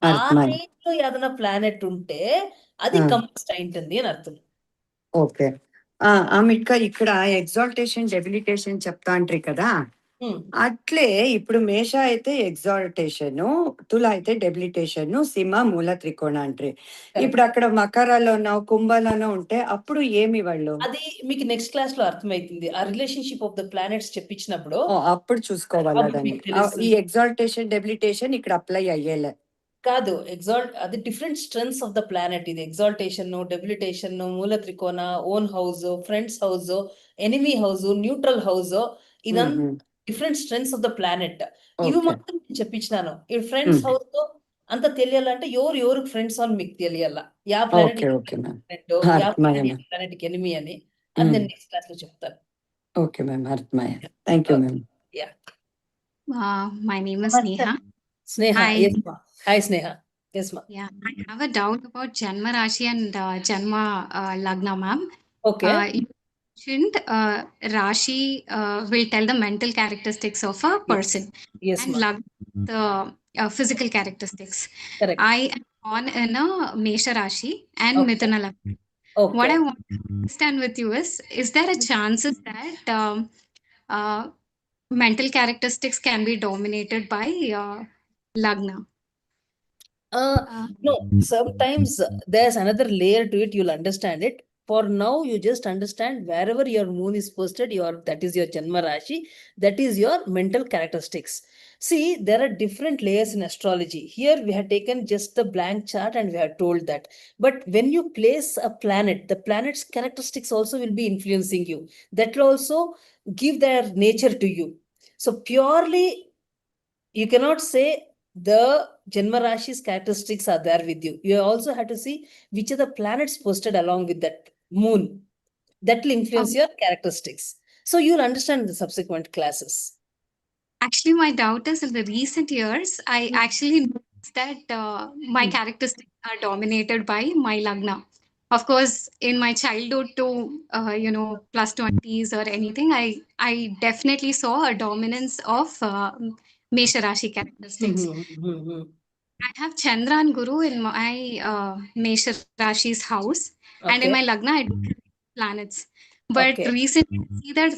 ఆ రేంజ్ లో ఏదైనా ప్లానెట్ ఉంటే అది కంబస్ట్ అయింటుంది అని అర్థం. ఓకే ఆమెక్క ఇక్కడ ఎగ్జాల్టేషన్ డెబిలిటేషన్ చెప్తా అంటారు కదా, అట్లే ఇప్పుడు మేష అయితే ఎగ్జాల్టేషన్, తుల అయితే డెబిలిటేషన్, సింహ మూల త్రికోణ అంటారు. ఇప్పుడు అక్కడ మకరాలోనో కుంభలోనో ఉంటే అప్పుడు ఏమి వాళ్ళు? అది మీకు నెక్స్ట్ క్లాస్ లో అర్థమైతుంది. ఆ రిలేషన్షిప్ ఆఫ్ ద ప్లానెట్స్ చెప్పించినప్పుడు అప్పుడు చూసుకోవాలి. ఈ ఎగ్జాల్టేషన్ డెబిలిటేషన్ ఇక్కడ అప్లై అయ్యేలే కాదు. అది different strengths of the planet. ఇది ఎగ్జాల్టేషన్, డెబిలిటేషన్, మూల త్రికోణ, own house, friends house, enemy house, neutral house, ఇదంతా different strengths of the planet. ఇవి మాత్రం నేను చెప్పించినాను. ఈ ఫ్రెండ్స్ హౌస్ తో అంత తెలియాలంటే ఎవరికి ఫ్రెండ్స్ అని మీకు తెలియాల. Yeah planet okay ma'am. Yeah అర్థమయ్యా. ప్లానెట్ కి ఎనిమి అని అది నేను నెక్స్ట్ క్లాస్ లో చెప్తాను. ఓకే మ్యామ్, అర్థమయ్యా. Thank you ma'am. Yeah My name is Namaste. Neha. Sneha, Hi. yes ma. Hi Sneha. Yes ma. Yeah, I have a doubt about Janma Rashi and Janma Lagna, ma'am. Okay. You mentioned Rashi will tell the mental characteristics of a person, Yes and ma. Lagna the physical characteristics. Correct. I am born in a Mesha Rashi and Okay. Mithuna Lagna. What Okay. I want to understand with you is there a chances that uh, mental characteristics can be dominated by Lagna? No, sometimes there's another layer to it. You'll understand it. For now, you just understand wherever your moon is posted, that is your Janma Rashi, that is your mental characteristics. See, there are different layers in astrology. Here we have taken just the blank chart and we have told that. But when you place a planet, the planet's characteristics also will be influencing you. That will also give their nature to you. So purely you cannot say the Janma Rashi's characteristics are there with you. You also have to see which are the planets posted along with that moon. That will influence your characteristics. So you'll understand the subsequent classes. Actually, my doubt is in the recent years, I actually noticed that my characteristics are dominated by my Lagna. Of course, in my childhood to plus 20s or anything, I definitely saw a dominance of Mesha Rashi characteristics. I have Chandra and Guru in my Mesha Rashi's house, and in Okay. my Lagna, I do planets. But Okay. recently, I see that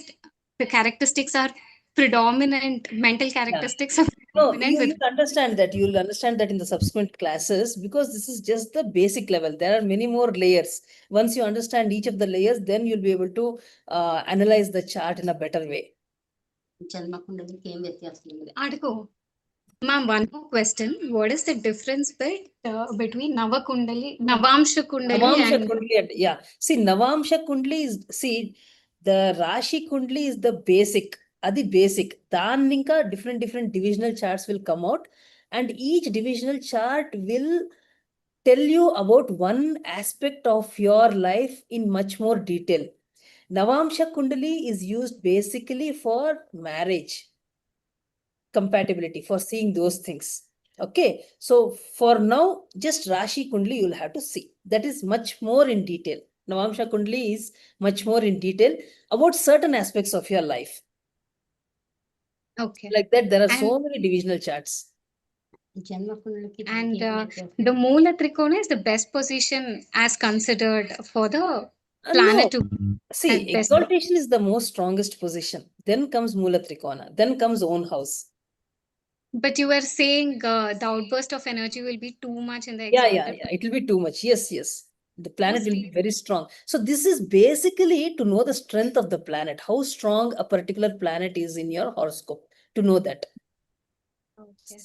the characteristics are predominant, mental characteristics are No, predominant with. you'll understand that. You'll understand that in the subsequent classes because this is just the basic level. There are many more layers. Once you understand each of the layers, then you'll be able to analyze the chart in a better way. Article. Ma'am, one more question. What is the difference between Navamsha Kundali Navamsha and Kundli, yeah. See, Navamsha Kundli is, see, the Rashi Kundli is the basic. Adi basic. Daninka different divisional charts will come out, and each divisional chart will tell you about one aspect of your life in much more detail. Navamsha Kundali is used basically for marriage compatibility, for seeing those things. Okay, so for now, just Rashi Kundli you'll have to see. That is much more in detail. Navamsha Kundli is much more in detail about certain aspects of your life. okay. Like that, there are so many divisional charts. And the Moola Trikona is the best position as considered for the planet No. to See, at best. exaltation is the most strongest position. Then comes Moola Trikona. Then comes own house. But you were saying the outburst of energy will be too much in the Yeah. exalted. It will be too much. Yes. The planet will be very strong. So this is basically to know the strength of the planet, how strong a particular planet is in your horoscope, to know that. Okay.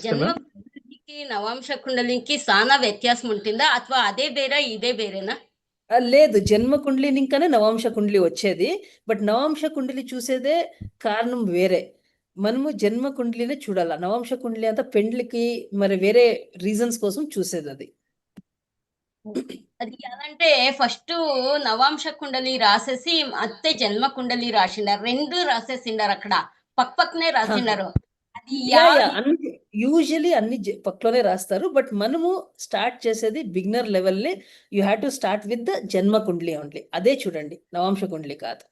జన్మ కుండలికి నవాంశ కుండలికి చాలా వ్యత్యాసం ఉంటుందా అథవా అదే వేరా ఇదే వేరేనా? లేదు, జన్మ కుండలి ఇంకానే నవాంశ కుండలి వచ్చేది. బట్ నవాంశ కుండలి చూసేదే కారణం వేరే. మనము జన్మ కుండలినే చూడాల. నవాంశ కుండలి అంతా పెండ్లికి మరి వేరే రీజన్స్ కోసం చూసేది అది. అది ఎలాంటే ఫస్ట్ నవాంశ కుండలి రాసేసి అత్తే జన్మ కుండలి రాసిండారు, రెండు రాసేసిండారు, అక్కడ పక్కనే రాసిండారు. అది యూజువలీ అన్ని పక్కలోనే రాస్తారు. బట్ మనము స్టార్ట్ చేసేది beginner level. You have to start with the జన్మ కుండలి ఓన్లీ. అదే చూడండి, నవాంశ కుండలి కాదు.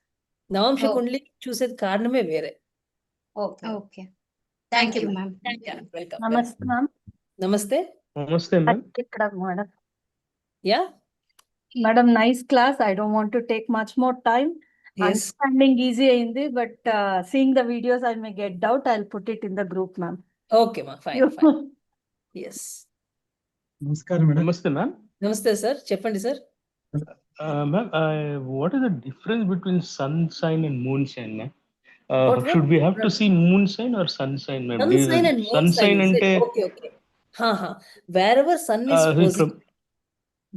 నవాంశ కుండలి చూసేది కారణమే వేరే. Okay Okay. Thank you, ma'am. Welcome. నమస్తే మ్యామ్. నమస్తే. నమస్తే మ్యామ్. ఇక్కడ madam. Yeah madam, nice class. I don't want to take much more time. Understanding easy అయింది, but seeing the videos I may get doubt. I will put it in the group ma'am. Okay ma, fine. Yes. నమస్కారం madam. నమస్తే ma'am. నమస్తే sir, చెప్పండి sir. Ma'am, what is the difference between sun sign and moon sign ma'am? Should we have to see moon sign or sun sign? Sun sign and moon sign. Okay. Wherever sun is posted,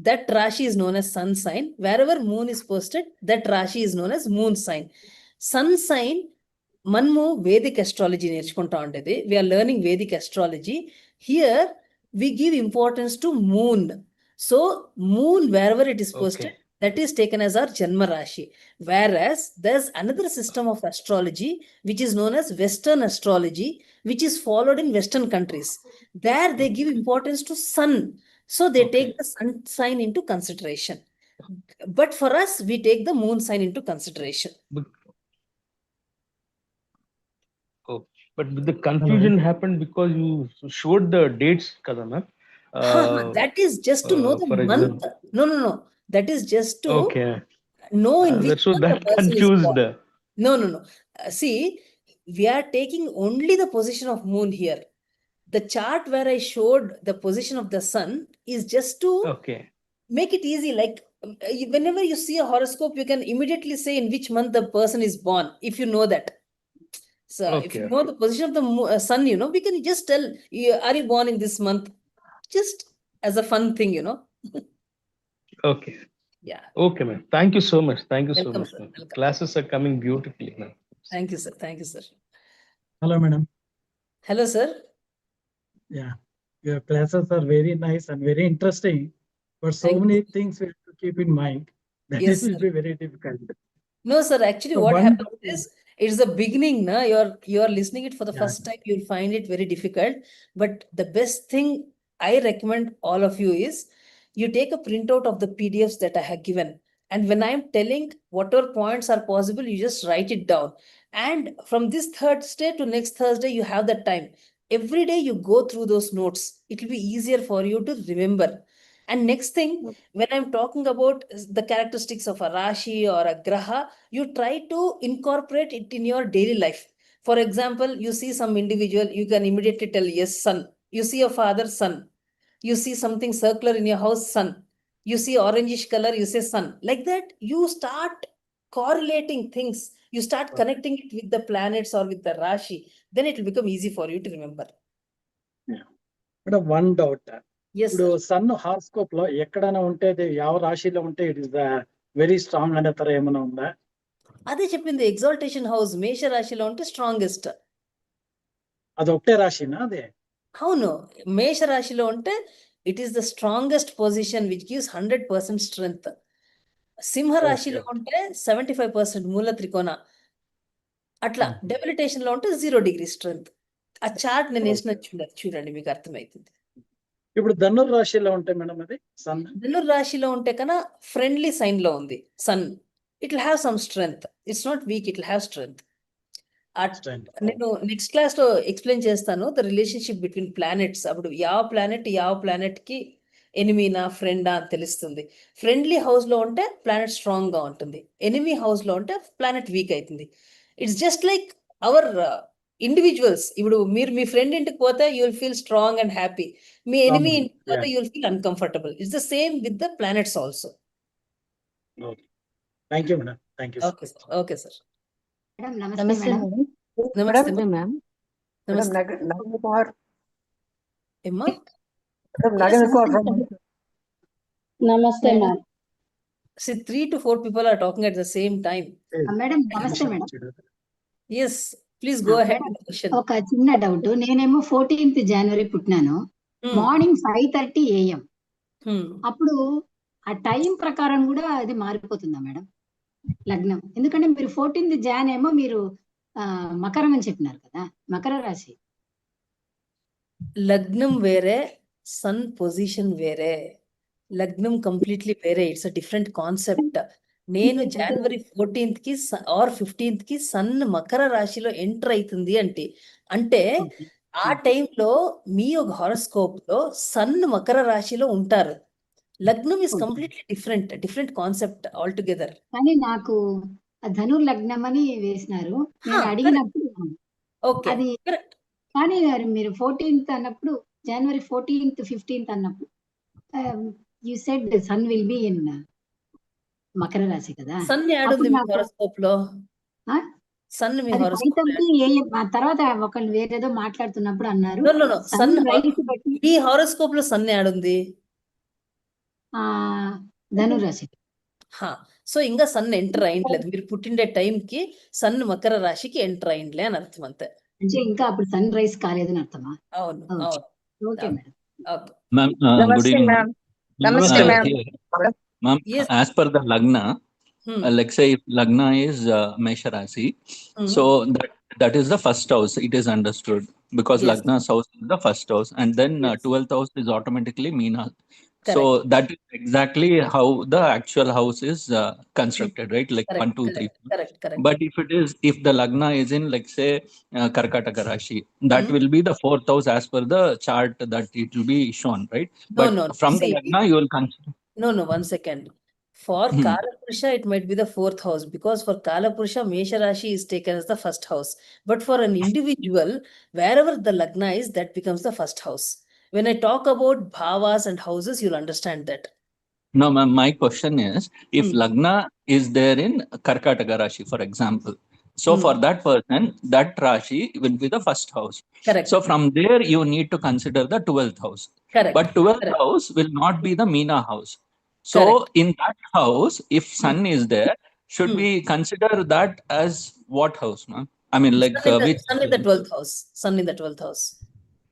that Rashi is known as sun sign. Wherever moon is posted, that Rashi is known as moon sign. Sun sign, మనము Vedic astrology నేర్చుకుంటా ఉండేది. We are learning Vedic astrology. Here, we give importance to moon. So, moon, wherever it is posted, Okay. that is taken as our Janma Rashi. Whereas, there's another system of astrology, which is known as Western astrology, which is followed in Western countries. There, they give importance to sun. So, they Okay. take the sun sign into consideration. But for us, we take the moon sign into consideration. Oh, but the confusion happened because you showed the dates, kada ma'am. That is just to know the For month. example. No. That is just to Okay. know in which So month the that person is confused. born. No. See, we are taking only the position of moon here. The chart where I showed the position of the sun is just to Okay. make it easy. Like whenever you see a horoscope, you can immediately say in which month the person is born, if you know that. So if you know the position of the sun, we can just tell, are you born in this month? Just as a fun thing, Okay. Yeah. Okay, ma'am. Thank you so much. Thank you Welcome, so sir. much, ma'am. Welcome. Classes are coming beautifully, ma'am. Thank you, sir. Thank you, sir. Hello, madam. Hello, sir. Yeah, your classes are very nice and very interesting, but so Thank many you. things we have to keep in mind that Yes, it will sir. be very difficult. No, sir. Actually, So what one happens doubt is it's the beginning. Na? You're listening it for the Yeah. first time. You'll find it very difficult. But the best thing I recommend all of you is you take a printout of the PDFs that I have given. And when I'm telling whatever points are possible, you just write it down. And from this Thursday to next Thursday, you have that time. Every day you go through those notes. It will be easier for you to remember. And next thing, when I'm talking about the characteristics of a Rashi or a Graha, you try to incorporate it in your daily life. For example, you see some individual, you can immediately tell, yes, sun. You see a father, sun. You see something circular in your house, sun. You see orangish color, you say sun. Like that, you start correlating things. You start connecting it with the planets or with the Rashi. Then it will become easy for you to remember. But one doubt. Yes, ఇప్పుడు sir. Sun horoscope లో ఎక్కడైనా ఉంటే అది ಯಾವ రాశిలో ఉంటే it is the very strong అనే తర ఏమైనా ఉందా? అదే చెప్పింది ఎగ్జాల్టేషన్ హౌస్ మేష రాశిలో ఉంటే స్ట్రాంగెస్ట్. అది ఒకటే రాశినా అదే? అవును, మేష రాశిలో ఉంటే it is the strongest position which gives 100% strength. సింహ రాశిలో ఉంటే 75% మూల త్రికోణ. అట్లా డెబిలిటేషన్ లో ఉంటే 0 డిగ్రీ స్ట్రెంగ్త్. ఆ చార్ట్ నేను వేసిన చూడండి, మీకు అర్థమవుతుంది. ఇప్పుడు ధనుర్ రాశిలో ఉంటే మేడం అది సన్? ధనుర్ రాశిలో ఉంటే కన్నా ఫ్రెండ్లీ సైన్ లో ఉంది sun. It will have some strength. It's not weak, it will have strength. నేను నెక్స్ట్ క్లాస్ లో ఎక్స్ప్లెయిన్ చేస్తాను ద రిలేషన్షిప్ బిట్వీన్ ప్లానెట్స్. అప్పుడు ಯಾವ ప్లానెట్ కి ఎనిమీనా ఫ్రెండా అని తెలుస్తుంది. ఫ్రెండ్లీ హౌస్ లో ఉంటే ప్లానెట్ స్ట్రాంగ్ గా ఉంటుంది, ఎనిమీ హౌస్ లో ఉంటే ప్లానెట్ వీక్ అవుతుంది. It's just like our individuals. ఇప్పుడు మీరు మీ ఫ్రెండ్ ఇంటికి పోతే you will feel strong and happy. Me enemy ఇంటికి పోతే you will feel uncomfortable. It's the same with the planets also. Thank you madam. Thank you. Okay sir. Okay sir. నమస్తే madam. నమస్తే madam ma'am. నమస్తే నగన్ కుమార్. ఏమ్మా? నగన్ Kumar from. నమస్తే ma'am. See, 3 to 4 people are talking at the same time. Madam నమస్తే madam. Yes, please go ahead with the question. ఒక చిన్న doubt. నేనేమో 14th January పుట్టినాను. Morning 5:30 AM. అప్పుడు ఆ టైం ప్రకారం కూడా అది మారిపోతుందా మేడం లగ్నం? ఎందుకంటే మీరు 14th జాన్ ఏమో మీరు మకరం అని చెప్పినారు కదా, మకర రాశి. లగ్నం వేరే, సన్ పొజిషన్ వేరే. లగ్నం కంప్లీట్లీ వేరే. It's a different concept. నేను జనవరి 14th కి ఆర్ 15th కి సన్ మకర రాశిలో ఎంటర్ అవుతుంది అంటే ఆ టైంలో మీ ఒక హారోస్కోప్ లో సన్ మకర రాశిలో ఉంటారు. లగ్నం is completely different concept all together. కానీ నాకు ధనుర్ లగ్నం అని వేసినారు. నేను అడిగినప్పుడు అది, కానీ మీరు 14th అన్నప్పుడు, జనవరి 14th 15th అన్నప్పుడు you said sun will be in మకర రాశి కదా. సన్ యాడుంది మీ హారోస్కోప్ లో? సన్ మీ హారోస్కోప్ తర్వాత ఒకళ్ళు వేరేదో మాట్లాడుతున్నప్పుడు అన్నారు సన్ మీ హారోస్కోప్ లో సన్ యాడుంది? ధనురాశి. సో ఇంకా సన్ ఎంటర్ అయ్యలేదు. మీరు పుట్టిండే టైంకి సన్ మకర రాశికి ఎంటర్ అయ్యిండ్లే అని అర్థం అంతే. అంటే ఇంకా అప్పుడు సన్ రైజ్ కాలేదని అర్థమా? అవును. Okay. ma'am. Okay. Ma'am, good Namaste, evening, ma'am. ma'am. Namaste, ma'am. Here, ma'am, Yes. as per the Lagna, like say if Lagna is Mesha Rasi, so that is the first house, it is understood, because Yes. Lagna's house is the first house, and then Yes. 12th house is automatically Meena. Correct. So that is exactly how the actual house is constructed, right? Like Correct. 1, 2, 3, Correct. 4. Correct. Correct. But if the Lagna is in, like say, Karkataka Rashi, that will be the 4th house as per the chart that it will be shown, right? No, But no. from the See, Lagna, you will consider. no, 1 second. For Kalapurusha, it might be the 4th house, because for Kalapurusha, Mesha Rashi is taken as the first house. But for an individual, wherever the Lagna is, that becomes the first house. When I talk about bhavas and houses, you'll understand that. No, ma'am, my question is, if Lagna is there in Karkataka Rashi, for example, so for that person, that Rashi will be the first house. Correct. So from there, you need to consider the 12th house. Correct. But 12th Correct. house will not be the Meena house. So Correct. in that house, if Sun is there, should Hmm. we consider that as what house, ma'am? I mean, like which Sun in the 12th house. Sun in the 12th house.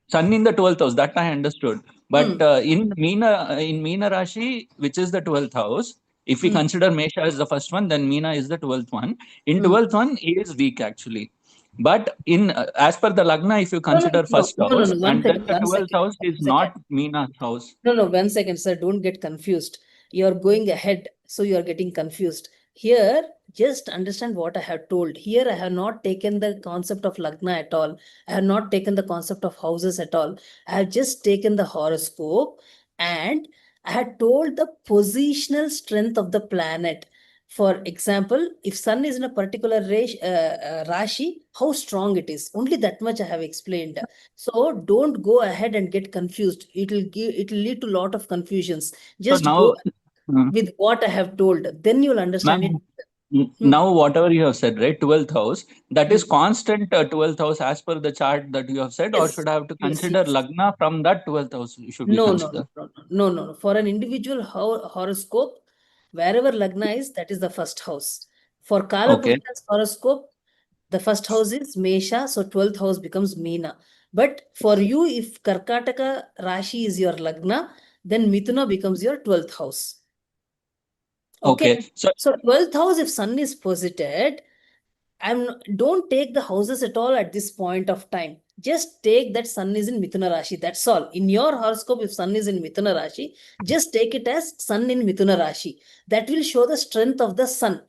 Sun in the 12th house, that I understood. But in Meena Rashi, which is the 12th house, if we consider Mesha as the first one, then Meena is the 12th one. In 12th one, he is weak actually. But in as per the Lagna, if you consider first house, and then the 12th house is not Meena's house. No, 1 second, sir. Don't get confused. You're going ahead, so you're getting confused. Here, just understand what I have told. Here, I have not taken the concept of Lagna at all. I have not taken the concept of houses at all. I have just taken the horoscope, and I had told the positional strength of the planet. For example, if Sun is in a particular Rashi, how strong it is. Only that much I have explained. So don't go ahead and get confused. It will lead to a lot of confusions. Just now, go with what I have told. Then you'll understand it. Now, whatever you have said, right? 12th house, that is constant 12th house as per the chart that you have said, or should I have to consider Lagna from that 12th house? Should we consider? No. For an individual horoscope, wherever Lagna is, that is the first house. For Kalapurusha's horoscope, the first house is Mesha, so 12th house becomes Meena. But for you, if Karkataka Rashi is your Lagna, then Mithuna becomes your 12th house. Okay. So 12th house, if Sun is posited, don't take the houses at all at this point of time. Just take that Sun is in Mithuna Rashi. That's all. In your horoscope, if Sun is in Mithuna Rashi, just take it as Sun in Mithuna Rashi. That will show the strength of the Sun.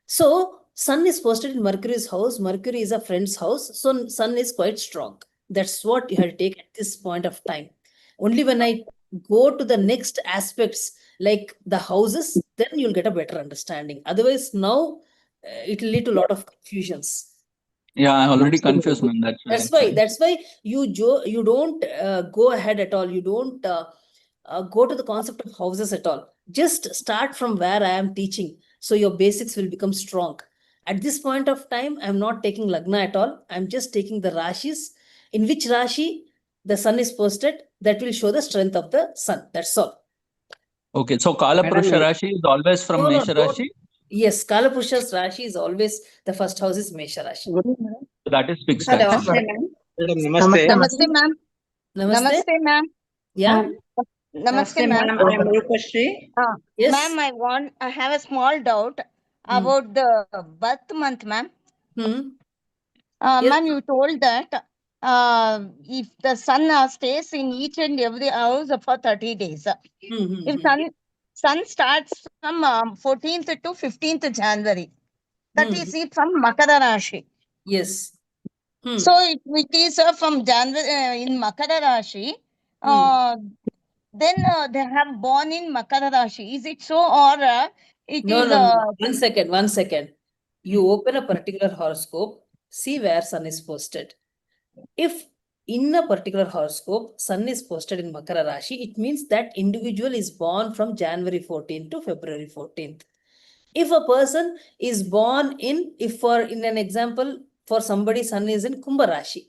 So Sun is posted in Mercury's house. Mercury is a friend's house. So Sun is quite strong. That's what you have to take at this point of time. Only when I go to the next aspects, like the houses, then you'll get a better understanding. Otherwise, now it will lead to a lot of confusions. Yeah, I already confused, man. That's why you don't go ahead at all. You don't go to the concept of houses at all. Just start from where I am teaching. So your basics will become strong. At this point of time, I'm not taking Lagna at all. I'm just taking the Rashis. In which Rashi the Sun is posted, that will show the strength of the Sun. That's all. Okay, so Kalapurusha Rashi is always from Mesha Rashi? Yes, Kalapurusha's Rashi is always, the first house is Mesha Rashi. That is fixed. Namaste, ma'am. Namaste, ma'am. Namaste, ma'am. Yeah. Namaste, ma'am. I am Rupashri. Yes. Ma'am, I have a small doubt about the birth month, ma'am. Ma'am, you told that if the sun stays in each and every house for 30 days. If sun starts from 14th to 15th January, that is it from Makara Rashi. Yes. So it is from January in Makara Rashi, then they have born in Makara Rashi. Is it so, or it is? No. 1 second. You open a particular horoscope, see where Sun is posted. If in a particular horoscope, Sun is posted in Makara Rashi, it means that individual is born from January 14th to February 14th. If a person is born in an example, for somebody Sun is in Kumbha Rashi.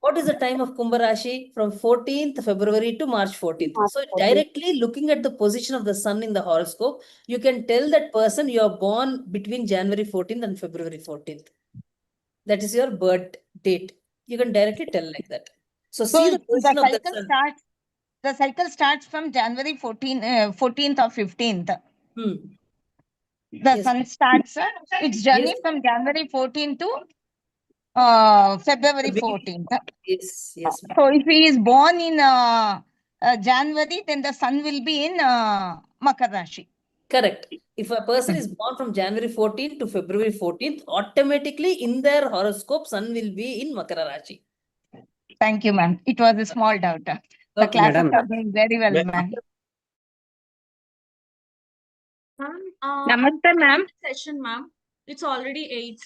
What is the time of Kumbha Rashi? From 14th February to March 14th. So directly looking at the position of the Sun in the horoscope, you can tell that person you are born between January 14th and February 14th. That is your birth date. You can directly tell like that. So So see the the position of the cycle sun. starts. The cycle starts from January 14th or 15th. The Yes. sun starts its journey Yes. from January 14th to February 14th. Yes, yes. So if he is born in January, then the sun will be in Makar Rashi. Correct. If a person is born from January 14th to February 14th, automatically in their horoscope, sun will be in Makara Rashi. Thank you, ma'am. It was a small doubt. The Okay. classes Madam. are doing very well, ma'am. Namaste, ma'am. Session, ma'am. It's already 8.